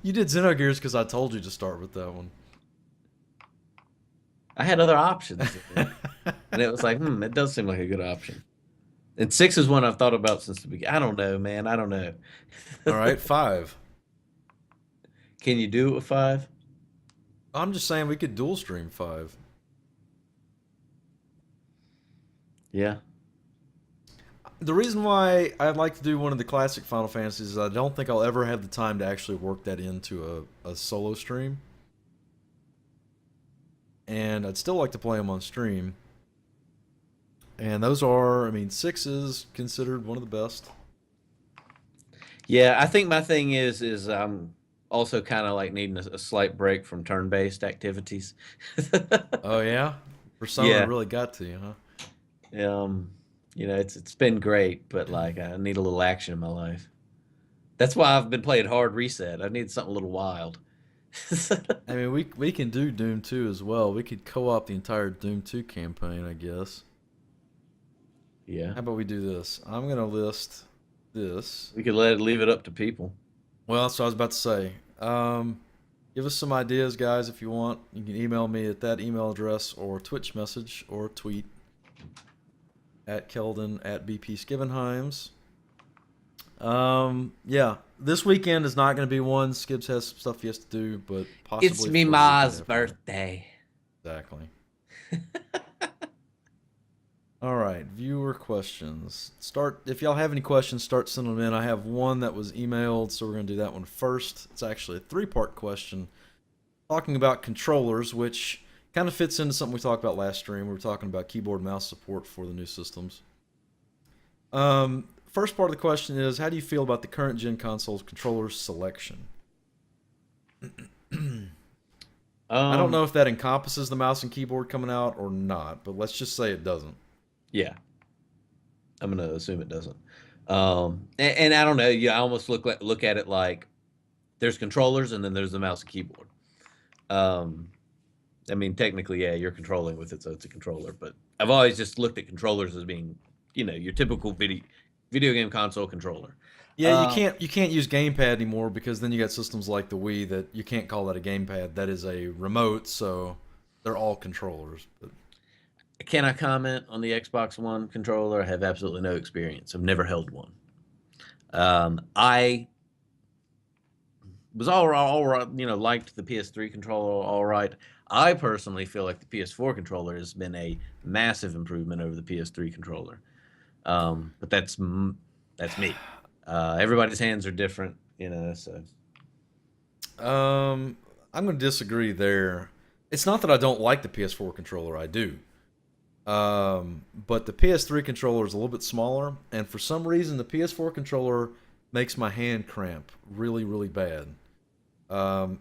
You did Xenogears because I told you to start with that one. I had other options. And it was like, it does seem like a good option. And 6 is one I've thought about since the beginning. I don't know, man. I don't know. All right, 5. Can you do it with 5? I'm just saying we could dual stream 5. Yeah. The reason why I'd like to do one of the classic Final Fantasies is I don't think I'll ever have the time to actually work that into a solo stream. And I'd still like to play them on stream. And those are, 6 is considered one of the best. Yeah, I think my thing is I'm also kind of like needing a slight break from turn-based activities. Oh yeah? For someone Yeah. that really got to you, huh? It's been great, but like I need a little action in my life. That's why I've been playing Hard Reset. I need something a little wild. We can do Doom 2 as well. We could co-op the entire Doom 2 campaign, I guess. Yeah. How about we do this? I'm going to list this. We could leave it up to people. Well, that's what I was about to say. Give us some ideas, guys, if you want. You can email me at that email address or Twitch message or tweet at Keldon at BP Skivenheims. Yeah, this weekend is not going to be one. Skibbs has some stuff he has to do, but possibly. It's me ma's birthday. Exactly. All right, viewer questions. If y'all have any questions, start sending them in. I have one that was emailed, so we're going to do that one first. It's actually a 3-part question talking about controllers, which kind of fits into something we talked about last stream. We were talking about keyboard and mouse support for the new systems. First part of the question is, how do you feel about the current gen console's controller selection? I don't know if that encompasses the mouse and keyboard coming out or not, but let's just say it doesn't. Yeah. I'm going to assume it doesn't. And I don't know. I almost look at it like there's controllers and then there's the mouse and keyboard. Technically, yeah, you're controlling with it, so it's a controller. But I've always just looked at controllers as being, your typical video game console controller. Yeah, you can't use gamepad anymore because then you got systems like the Wii that you can't call that a gamepad. That is a remote, so they're all controllers. But can I comment on the Xbox One controller? I have absolutely no experience. I've never held one. I was all right, liked the PS3 controller all right. I personally feel like the PS4 controller has been a massive improvement over the PS3 controller. But that's me. Everybody's hands are different, so. I'm going to disagree there. It's not that I don't like the PS4 controller. I do. But the PS3 controller is a little bit smaller, and for some reason the PS4 controller makes my hand cramp really, really bad. Um,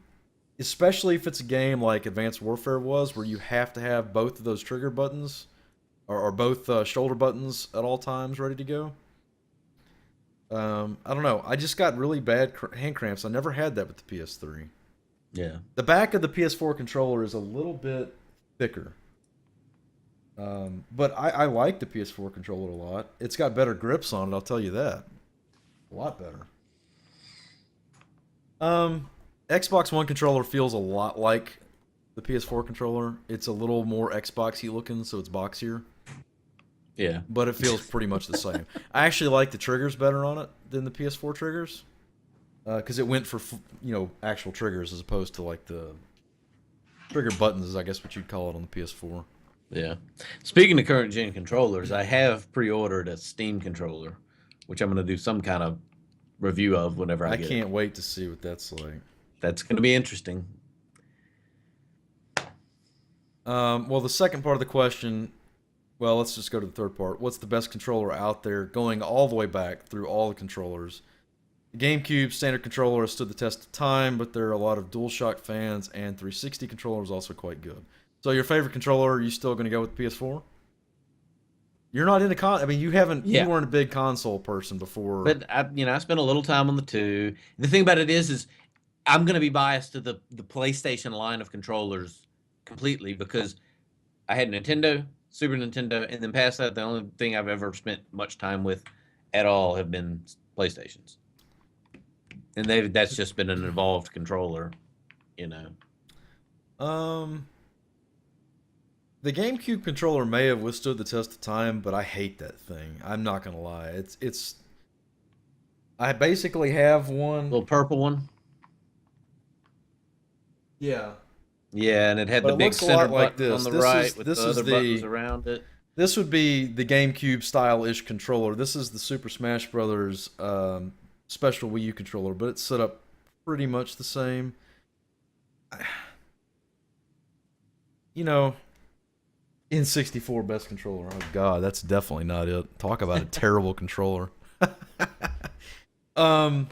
Especially if it's a game like Advanced Warfare was, where you have to have both of those trigger buttons or both shoulder buttons at all times ready to go. I don't know. I just got really bad hand cramps. I never had that with the PS3. Yeah. The back of the PS4 controller is a little bit thicker. But I like the PS4 controller a lot. It's got better grips on it, I'll tell you that. A lot better. Xbox One controller feels a lot like the PS4 controller. It's a little more Xboxy looking, so it's boxier. Yeah. But it feels pretty much the same. I actually like the triggers better on it than the PS4 triggers, because it went for actual triggers as opposed to like the trigger buttons, I guess what you'd call it on the PS4. Yeah. Speaking of current gen controllers, I have pre-ordered a Steam controller, which I'm going to do some kind of review of whenever I I get can't it. wait to see what that's like. That's going to be interesting. Well, the second part of the question, well, let's just go to the third part. What's the best controller out there going all the way back through all the controllers? The GameCube standard controller has stood the test of time, but there are a lot of DualShock fans, and 360 controller is also quite good. So your favorite controller, are you still going to go with the PS4? You're not into I mean, you Yeah. weren't a big console person before. But I spent a little time on the two. The thing about it is I'm going to be biased to the PlayStation line of controllers completely because I had Nintendo, Super Nintendo, and then past that, the only thing I've ever spent much time with at all have been PlayStations, and that's just been an evolved controller, you know. Um, the GameCube controller may have withstood the test of time, but I hate that thing. I'm not gonna lie. It's. I basically have one. Little purple one. Yeah, Yeah, and it had but the it big looks a center lot like button on this. the This right is with this the is other buttons the around it. this would be the GameCube style-ish controller. This is the Super Smash Brothers special Wii U controller, but it's set up pretty much the same. You know, N64 best controller. Oh God, that's definitely not it. Talk about a terrible controller. um,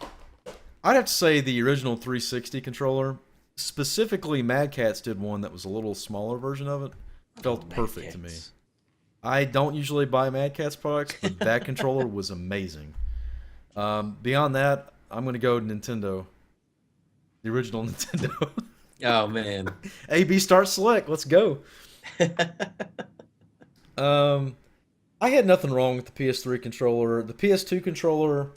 I'd have to say the original 360 controller. Specifically, Mad Catz did one that was a little smaller version of it. Felt Mad perfect to me. Catz. I don't usually buy Mad Catz products, but that controller was amazing. Beyond that, I'm going to go Nintendo. The original Nintendo. Oh man. AB Start Select. Let's go. I had nothing wrong with the PS3 controller. The PS2 controller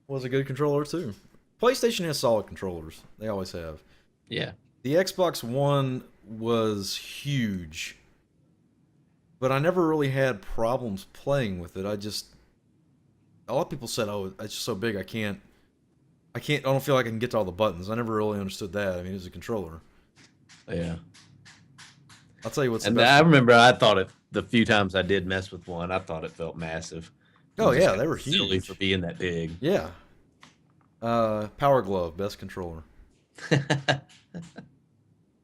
was a good controller too. PlayStation has solid controllers. They always have. Yeah. The Xbox One was huge, but I never really had problems playing with it. A lot of people said, "Oh, it's just so big, I don't feel like I can get to all the buttons." I never really understood that. I mean, it was a controller. Yeah. I'll tell you what's the And best. I remember I thought the few times I did mess with one, I thought it felt massive. Oh It was just yeah, they were silly huge. for being that big. Yeah. Power Glove, best controller.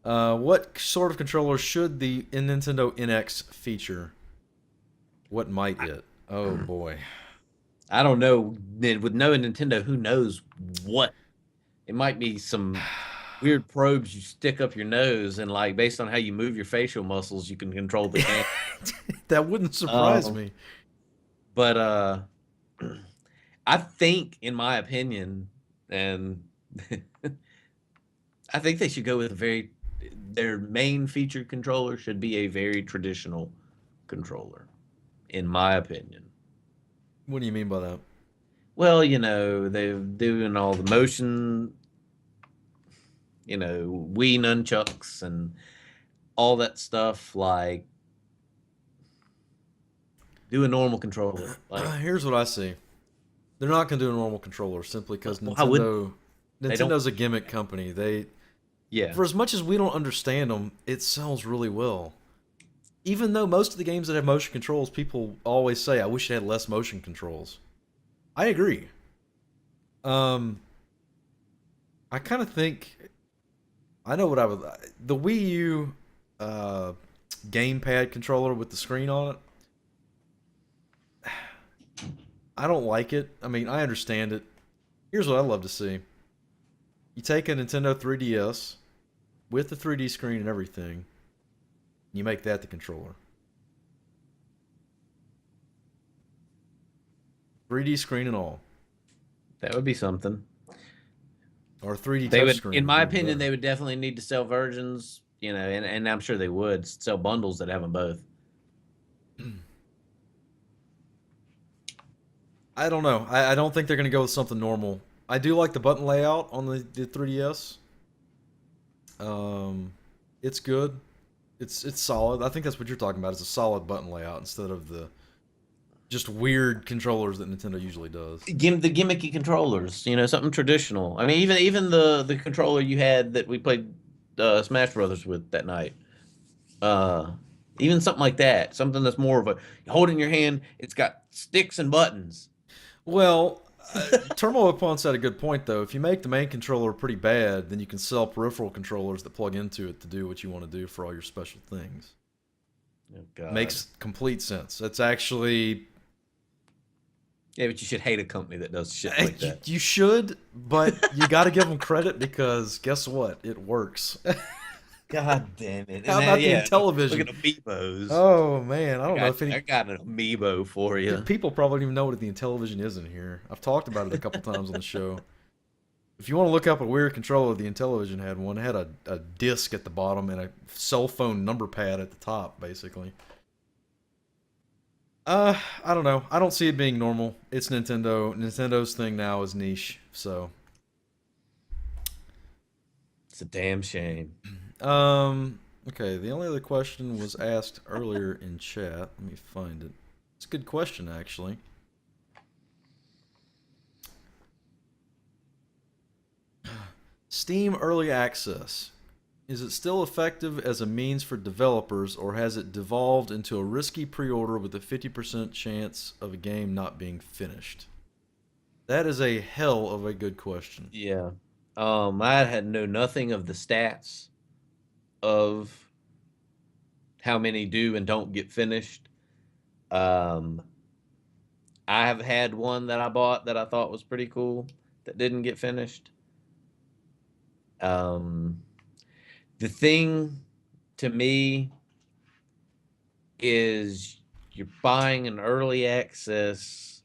What sort of controller should the Nintendo NX feature? What might it? Oh boy. I don't know. With knowing Nintendo, who knows what? It might be some weird probes you stick up your nose, and like based on how you move your facial muscles, you can control the game. That wouldn't surprise Um, me. But I think, in my opinion, and I think they should go with their main featured controller should be a very traditional controller, in my opinion. What do you mean by that? Well, they're doing all the motion, Wii nunchucks and all that stuff. Like, do a normal controller. Like, Here's what I see. They're not going to do a normal controller simply because Well, how would- they don't- Nintendo's a gimmick company. yeah, For as much as we don't understand them, it sells really well. Even though most of the games that have motion controls, people always say, "I wish it had less motion controls." I agree. I kind of think I know what I would. The Wii U gamepad controller with the screen on it. I don't like it. I mean, I understand it. Here's what I'd love to see. You take a Nintendo 3DS with the 3D screen and everything, you make that the controller. 3D screen and all. That would be something. Or 3D They would, touchscreen in would be my even opinion, better. they would definitely need to sell versions, and I'm sure they would sell bundles that have them both. I don't know. I don't think they're going to go with something normal. I do like the button layout on the 3DS. Um, it's good. It's solid. I think that's what you're talking about. It's a solid button layout instead of the just weird controllers that Nintendo usually does. The gimmicky controllers, something traditional. I mean, even the controller you had that we played Smash Brothers with that night. Uh, Even something like that, something that's more of a you hold it in your hand. It's got sticks and buttons. Well, Turmoil Punch had a good point though. If you make the main controller pretty bad, then you can sell peripheral controllers that plug into it to do what you want to do for all your special things. Oh God. Makes complete sense. That's actually Yeah, but you should hate a company that does shit like that. you should, but you got to give them credit because guess what? It works. God damn it! How And about the yeah, look Intellivision? at amiibos. Oh man, I I don't know got if any I got an amiibo for you. people probably don't even know what the Intellivision is in here. I've talked about it a couple times on the show. If you want to look up a weird controller, the Intellivision had one. It had a disc at the bottom and a cell phone number pad at the top, basically. I don't know. I don't see it being normal. It's Nintendo. Nintendo's thing now is niche. So, It's a damn shame. okay. The only other question was asked earlier in chat. Let me find it. It's a good question, actually. Steam Early Access. Is it still effective as a means for developers, or has it devolved into a risky pre-order with a 50% chance of a game not being finished? That is a hell of a good question. Yeah. I had know nothing of the stats of how many do and don't get finished. Um, I have had one that I bought that I thought was pretty cool that didn't get finished. Um, the thing to me is you're buying an early access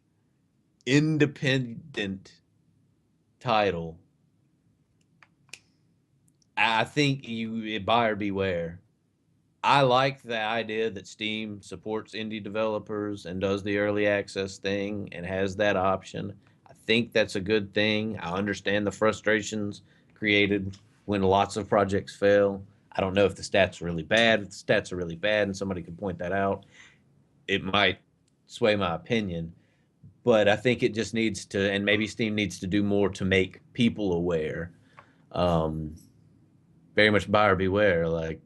independent title. I think you buyer beware. I like the idea that Steam supports indie developers and does the early access thing and has that option. I think that's a good thing. I understand the frustrations created when lots of projects fail. I don't know if the stats are really bad. If the stats are really bad and somebody could point that out, it might sway my opinion. But I think it just needs to, and maybe Steam needs to do more to make people aware. Um, Very much buyer beware. Like,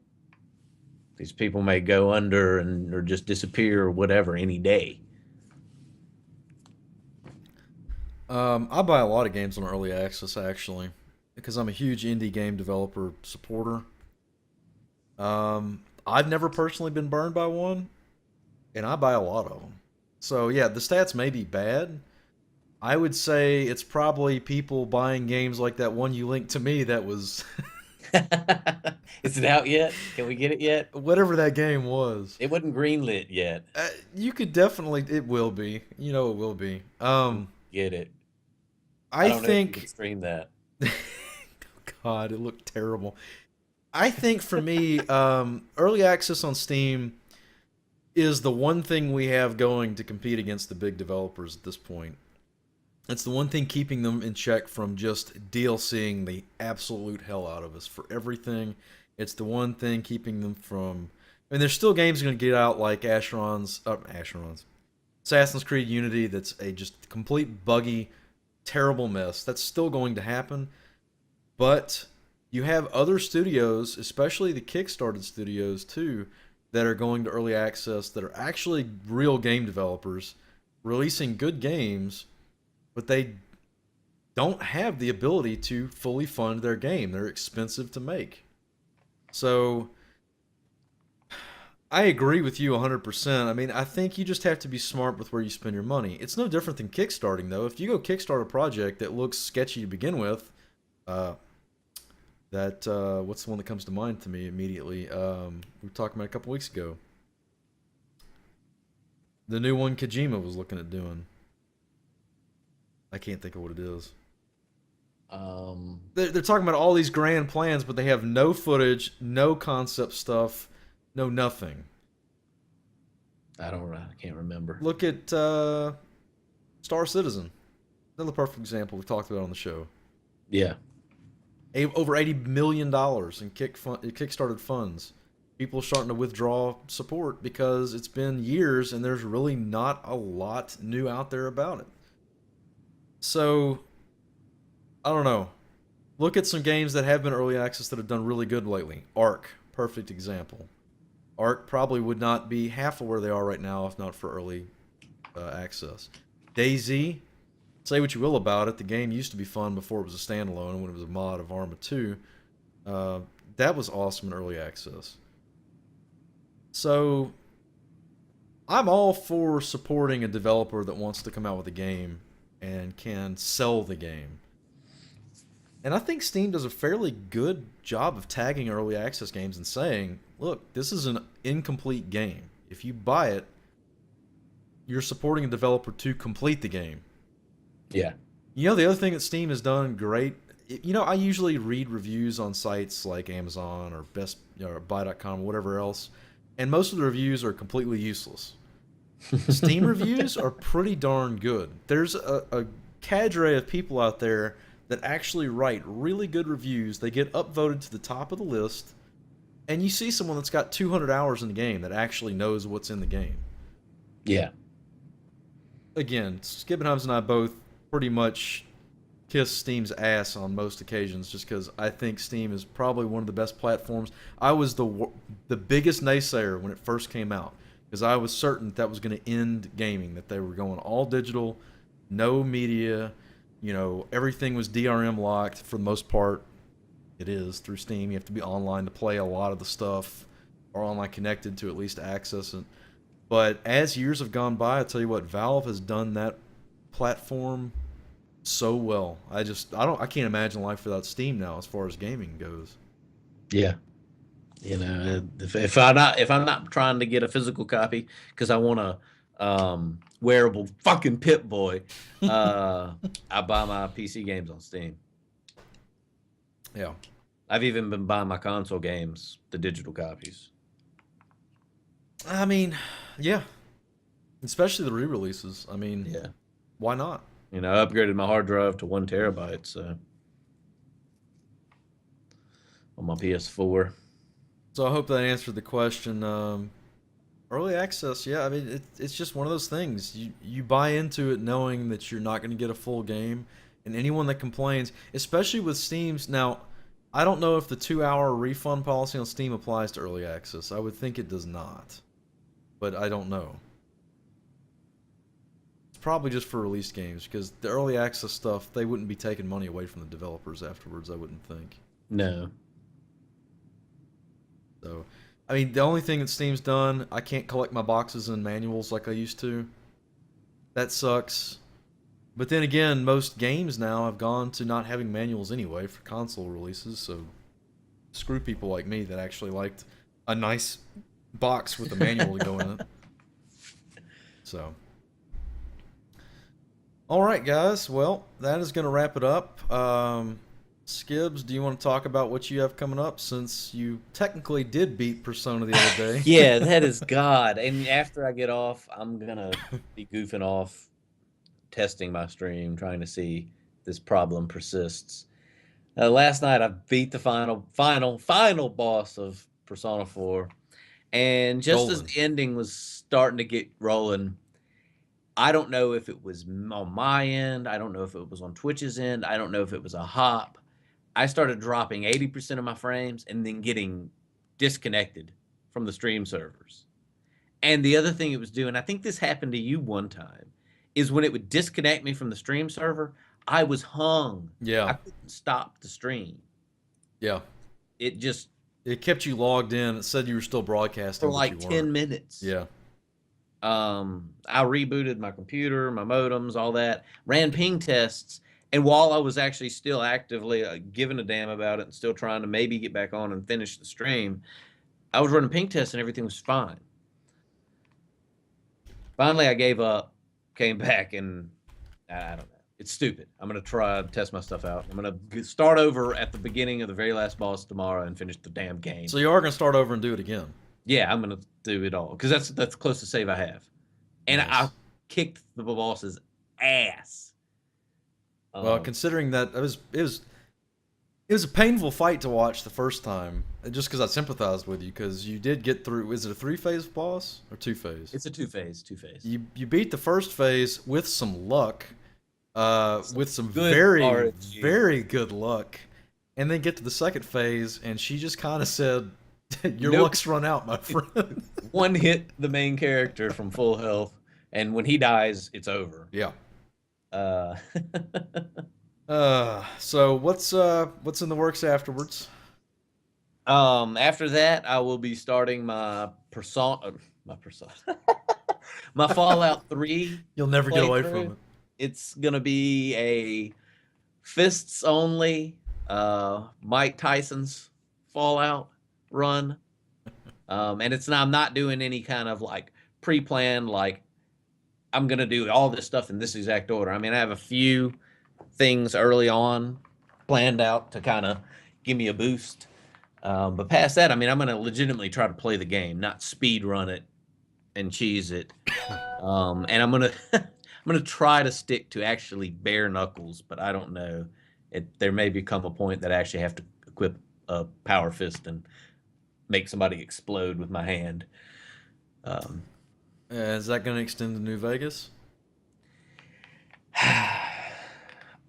these people may go under and or just disappear or whatever any day. I buy a lot of games on early access actually, because I'm a huge indie game developer supporter. I've never personally been burned by one, and I buy a lot of them. So yeah, the stats may be bad. I would say it's probably people buying games like that one you linked to me that was Is it out yet? Can we get it yet? whatever that game was. It wasn't greenlit yet. You could definitely, it will be. You know, it will be. Get it. I I don't know if you can think. stream that. God, it looked terrible. I think for me, early access on Steam is the one thing we have going to compete against the big developers at this point. It's the one thing keeping them in check from just DLCing the absolute hell out of us for everything. It's the one thing keeping them from. I mean, there's still games going to get out like Asheron's, Assassin's Creed Unity. That's a just complete buggy, terrible mess. That's still going to happen. But you have other studios, especially the Kickstarted studios too, that are going to early access that are actually real game developers releasing good games, but they don't have the ability to fully fund their game. They're expensive to make. So I agree with you 100%. I mean, I think you just have to be smart with where you spend your money. It's no different than kickstarting, though. If you go kickstart a project that looks sketchy to begin with, uh, what's the one that comes to mind to me immediately? We were talking about a couple weeks ago. The new one Kojima was looking at doing. I can't think of what it is. Um, They're talking about all these grand plans, but they have no footage, no concept stuff, no nothing. I don't know. I can't remember. Look at Star Citizen. Another perfect example we've talked about on the show. Yeah. Over $80 million in kickstarted funds. People are starting to withdraw support because it's been years and there's really not a lot new out there about it. So, I don't know. Look at some games that have been early access that have done really good lately. Ark, perfect example. Ark probably would not be half of where they are right now if not for early access. DayZ, say what you will about it, the game used to be fun before it was a standalone and when it was a mod of Arma 2. That was awesome in early access. So, I'm all for supporting a developer that wants to come out with a game and can sell the game. And I think Steam does a fairly good job of tagging early access games and saying, look, this is an incomplete game. If you buy it, you're supporting a developer to complete the game. Yeah. You know, the other thing that Steam has done great, you know, I usually read reviews on sites like Amazon or or buy.com or whatever else, and most of the reviews are completely useless. Steam reviews are pretty darn good. There's a cadre of people out there that actually write really good reviews. They get upvoted to the top of the list, and you see someone that's got 200 hours in the game that actually knows what's in the game. Yeah. Again, Skip and Hubs and I both pretty much kiss Steam's ass on most occasions just because I think Steam is probably one of the best platforms. I was the biggest naysayer when it first came out because I was certain that was going to end gaming, that they were going all digital, no media, you know, everything was DRM locked for the most part. It is through Steam. You have to be online to play a lot of the stuff or online connected to at least access it. But as years have gone by, I tell you what, Valve has done that platform so well. I can't imagine life without Steam now as far as gaming goes. Yeah. You know, if I'm not trying to get a physical copy because I want a wearable fucking Pip Boy, I buy my PC games on Steam. Yeah. I've even been buying my console games, the digital copies. I mean, yeah. Especially the re-releases. I mean, Yeah. why not? You know, I upgraded my hard drive to 1 TB, so on my PS4. So I hope that answered the question. Early access, yeah. I mean, it's just one of those things. You buy into it knowing that you're not going to get a full game, and anyone that complains, especially with Steam's now, I don't know if the 2-hour refund policy on Steam applies to early access. I would think it does not, but I don't know. It's probably just for released games because the early access stuff they wouldn't be taking money away from the developers afterwards. I wouldn't think. No. So, I mean, the only thing that Steam's done, I can't collect my boxes and manuals like I used to. That sucks. But then again, most games now have gone to not having manuals anyway for console releases, so screw people like me that actually liked a nice box with a manual to go in it. So, all right, guys. Well, that is going to wrap it up. Skibbs, do you want to talk about what you have coming up since you technically did beat Persona the other day? Yeah, that is God. And after I get off, I'm gonna be goofing off, testing my stream, trying to see if this problem persists. Last night I beat the final boss of Persona 4, and just as Golden. the ending was starting to get rolling, I don't know if it was on my end, I don't know if it was on Twitch's end, I don't know if it was a hop. I started dropping 80% of my frames and then getting disconnected from the stream servers. And the other thing it was doing, I think this happened to you one time, is when it would disconnect me from the stream server, I was hung. I Yeah. couldn't stop the stream. Yeah. It just It kept you logged in. It said you were still for broadcasting, but you like weren't. 10 minutes. Yeah. I rebooted my computer, my modems, all that, ran ping tests, and while I was actually still actively giving a damn about it and still trying to maybe get back on and finish the stream, I was running ping tests and everything was fine. Finally, I gave up, came back, and I don't know. It's stupid. I'm gonna try to test my stuff out. I'm gonna start over at the beginning of the very last boss tomorrow and finish the damn game. So you are gonna start over and do it again. Yeah, I'm gonna do it all because that's the closest save I have, and I Nice. kicked the boss's ass. Well, Um, considering that it was a painful fight to watch the first time, just because I sympathized with you, because you did get through. Is it a 3-phase boss or 2-phase? it's a two phase. You beat the first phase with some luck, with some Good very RNG. very good luck, and then get to the second phase, and she just kind of said, "Your Nope. luck's run out, my friend." One hit the main character from full health, and when he dies, it's over. Yeah. Uh, So what's in the works afterwards? after that, I will be starting my persona, my Fallout 3 You'll never get away from playthrough. it. It's gonna be a fists only, Mike Tyson's Fallout run. And I'm not doing any kind of like pre-planned, like I'm gonna do all this stuff in this exact order. I mean, I have a few things early on planned out to kind of give me a boost. But past that, I mean, I'm gonna legitimately try to play the game, not speed run it and cheese it. And I'm gonna I'm gonna try to stick to actually bare knuckles, but I don't know. There may become a point that I actually have to equip a power fist and make somebody explode with my hand. Um, Is that going to extend to New Vegas?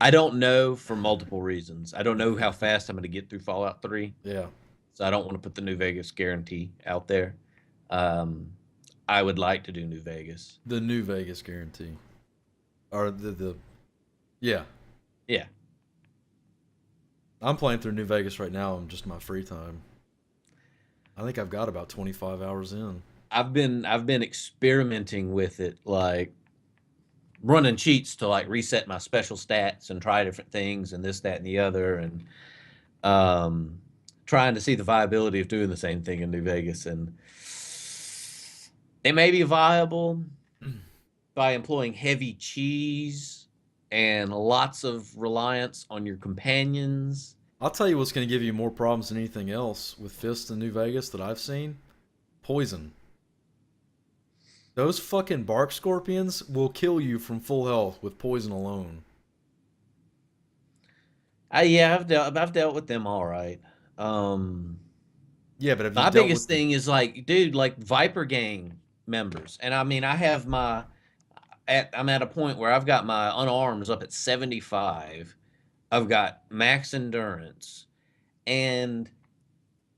I don't know for multiple reasons. I don't know how fast I'm going to get through Fallout 3, Yeah. so I don't want to put the New Vegas guarantee out there. Um, I would like to do New Vegas. The New Vegas guarantee. Or yeah. Yeah, I'm playing through New Vegas right now in just my free time. I think I've got about 25 hours in. I've been experimenting with it, like running cheats to like reset my special stats and try different things and this, that, and the other, and um, trying to see the viability of doing the same thing in New Vegas. And it may be viable by employing heavy cheese and lots of reliance on your companions. I'll tell you what's going to give you more problems than anything else with Fist in New Vegas that I've seen. Poison. Those fucking bark scorpions will kill you from full health with poison alone. Yeah, I've dealt with them all right. Um, Yeah, but have you my dealt biggest with the... thing is like, dude, like Viper Gang members, and I mean, I'm at a point where I've got my unarms up at 75. I've got max endurance, and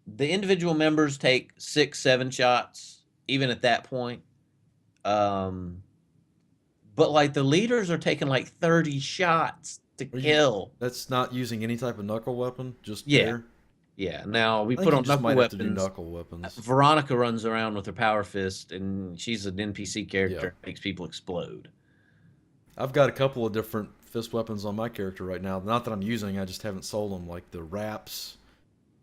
the individual members take 6, 7 shots, even at that point. Um, but like the leaders are taking like 30 shots to Are you... kill. That's not using any type of knuckle weapon, just Yeah, bare? yeah. Now we I think put you on just knuckle might have to do weapons. knuckle weapons. Veronica runs around with her power fist, and she's an NPC Yeah. character. Makes people explode. I've got a couple of different fist weapons on my character right now. Not that I'm using, I just haven't sold them, like the wraps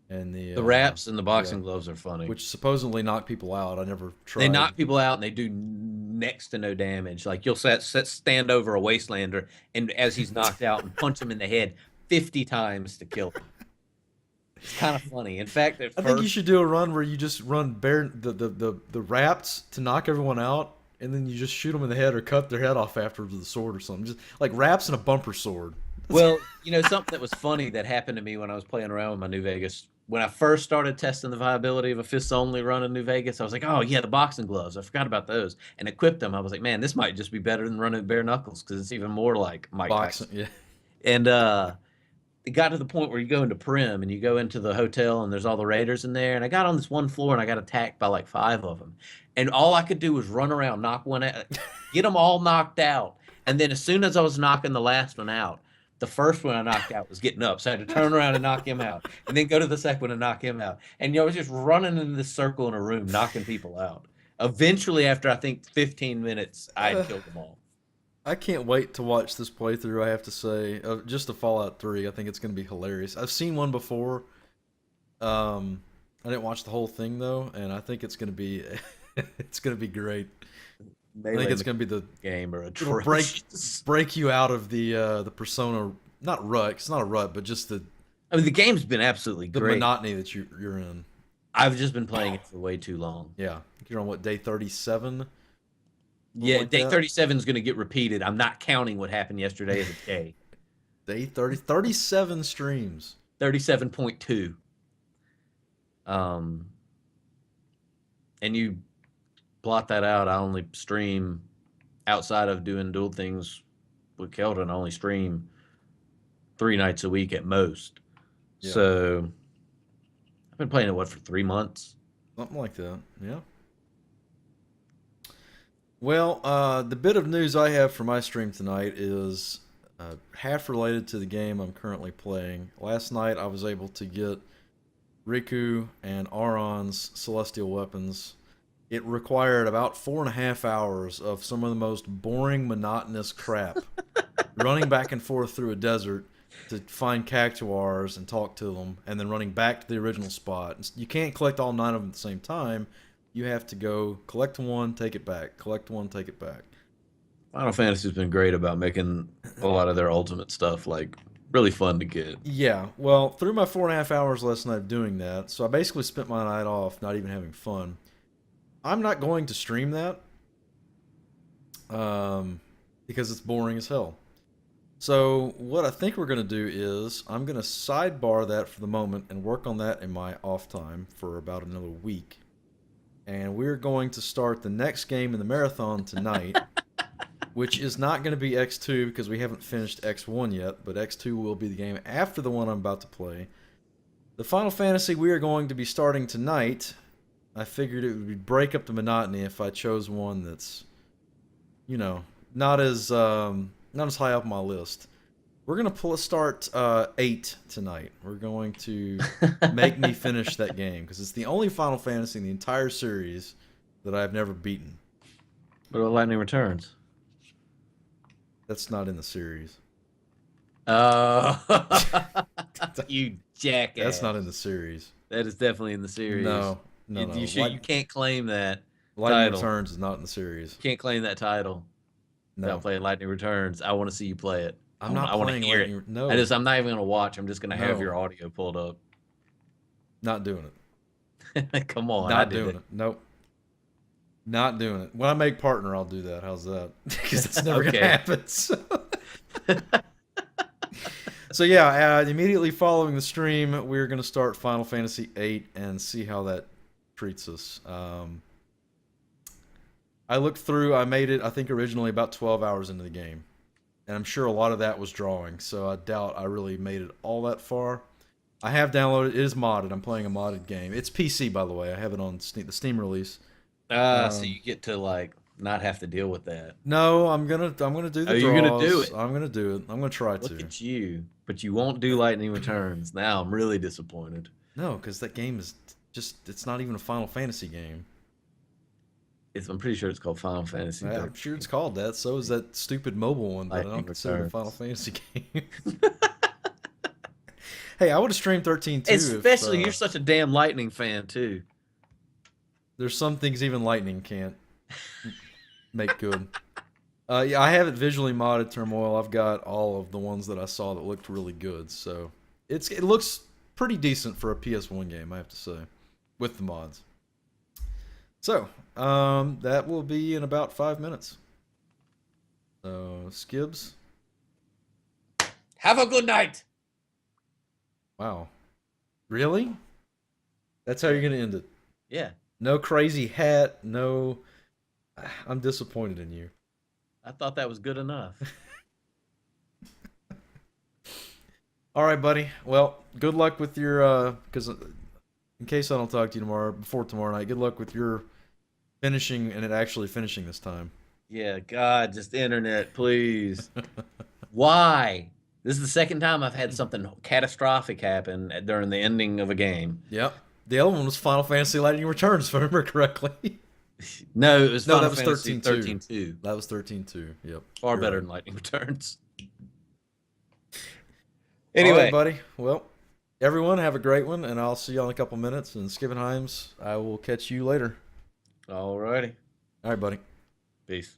and The wraps and the yeah, boxing gloves are funny. which supposedly knock people out. I never They tried. knock people out, and they do next to no damage. Like you'll stand over a wastelander, and as he's knocked out, and punch him in the head 50 times to kill him. It's kind of funny. In fact, at I think you first, should do a run where you just run bare the wraps to knock everyone out, and then you just shoot them in the head or cut their head off afterwards with a sword or something. Just like wraps and a bumper sword. well, something that was funny that happened to me when I was playing around with my New Vegas. When I first started testing the viability of a fists only run in New Vegas, I was like, oh yeah, the boxing gloves. I forgot about those and equipped them. I was like, man, this might just be better than running bare knuckles because it's even more like Mike Boxing, Tyson. yeah. And it got to the point where you go into Prim and you go into the hotel and there's all the raiders in there. And I got on this one floor and I got attacked by like 5 of them. And all I could do was run around, knock one out, get them all knocked out. And then as soon as I was knocking the last one out, The first one I knocked out was getting up, so I had to turn around and knock him out, and then go to the second one and knock him out. And I was just running in this circle in a room, knocking people out. Eventually, after I think 15 minutes, I had killed them all. I can't wait to watch this playthrough. I have to say, just the Fallout 3. I think it's going to be hilarious. I've seen one before. I didn't watch the whole thing though, and I think it's going to be it's going to be great. I think it's going to be the game or it'll break you out of the Persona, not rut. It's not a rut, but just the I mean, the game's been absolutely the great. monotony that you're in. I've just been playing it for way too long. Yeah, you're on what, day 37? Yeah, like day that? 37 is going to get repeated. I'm not counting what happened yesterday as a day. Day 37 streams. 37.2. And you plot that out, I only stream outside of doing dual things with Keldon. I only stream 3 nights a week at most. Yeah. So I've been playing it for 3 months. Something like that. Yeah. Well, the bit of news I have for my stream tonight is half related to the game I'm currently playing. Last night I was able to get Riku and Auron's celestial weapons. It required about 4.5 hours of some of the most boring, monotonous crap. Running back and forth through a desert to find cactuars and talk to them, and then running back to the original spot. You can't collect all 9 of them at the same time. You have to go collect one, take it back. Collect one, take it back. Final Fantasy's been great about making a lot of their ultimate stuff like really fun to get. Yeah, well, through my 4.5 hours last night of doing that, so I basically spent my night off not even having fun. I'm not going to stream that because it's boring as hell. So what I think we're going to do is I'm going to sidebar that for the moment and work on that in my off time for about another week. And we're going to start the next game in the marathon tonight, which is not going to be X2 because we haven't finished X1 yet, but X2 will be the game after the one I'm about to play. The Final Fantasy we are going to be starting tonight, I figured it would break up the monotony if I chose one that's, you know, not as high up on my list. We're going to start 8 tonight. We're going to make me finish that game because it's the only Final Fantasy in the entire series that I've never beaten. What about Lightning Returns? That's not in the series. Oh, you jackass. That's not in the series. That is definitely in the series. No. You can't claim that Lightning title. Returns is not in the series. You can't claim that title without playing Lightning Returns. I want to see you play it. I'm not playing Lightning. No. I'm not even going to watch. I'm just going to have your audio pulled up. Not doing it. Come on. Not doing it. Nope. Not doing it. When I make partner, I'll do that. How's that? Because that's never going to happen. So yeah, immediately following the stream, we're going to start Final Fantasy VIII and see how that treats us. I looked through. I made it, I think, originally about 12 hours into the game. And I'm sure a lot of that was drawing, so I doubt I really made it all that far. I have downloaded. It is modded. I'm playing a modded game. It's PC, by the way. I have it on Steam, the Steam release. So you get to like not have to deal with that. No, I'm gonna do the draws. You're gonna do it. I'm gonna do it. I'm gonna try to. Look at you, but you won't do Lightning Returns. Now I'm really disappointed. No, because that game is it's not even a Final Fantasy game. I'm pretty sure it's called Final Fantasy. Yeah, I'm sure it's called that. So is that stupid mobile one that I don't consider a Final Fantasy game. Hey, I would have streamed 13 too. Especially you're such a damn Lightning fan too. There's some things even Lightning can't make good. Yeah, I have it visually modded, Turmoil. I've got all of the ones that I saw that looked really good. So it looks pretty decent for a PS1 game, I have to say, with the mods. So, that will be in about 5 minutes. So, Skibbs. Have a good night. Wow. Really? That's how you're going to end it? Yeah. No crazy hat, no... I'm disappointed in you. I thought that was good enough. All right, buddy. Well, good luck with your... because in case I don't talk to you before tomorrow night, good luck with your finishing and it actually finishing this time. Yeah, God, just internet, please. Why? This is the second time I've had something catastrophic happen during the ending of a game. Yep. The other one was Final Fantasy Lightning Returns, if I remember correctly. No, it was No, Final that was Fantasy 13-2. 13-2. That was 13-2. Yep. Far You're better right. than Lightning Returns. All right, Anyway, buddy. Well, everyone, have a great one, and I'll see you in a couple minutes. And Skippenheims, I will catch you later. alrighty. All right, buddy. Peace.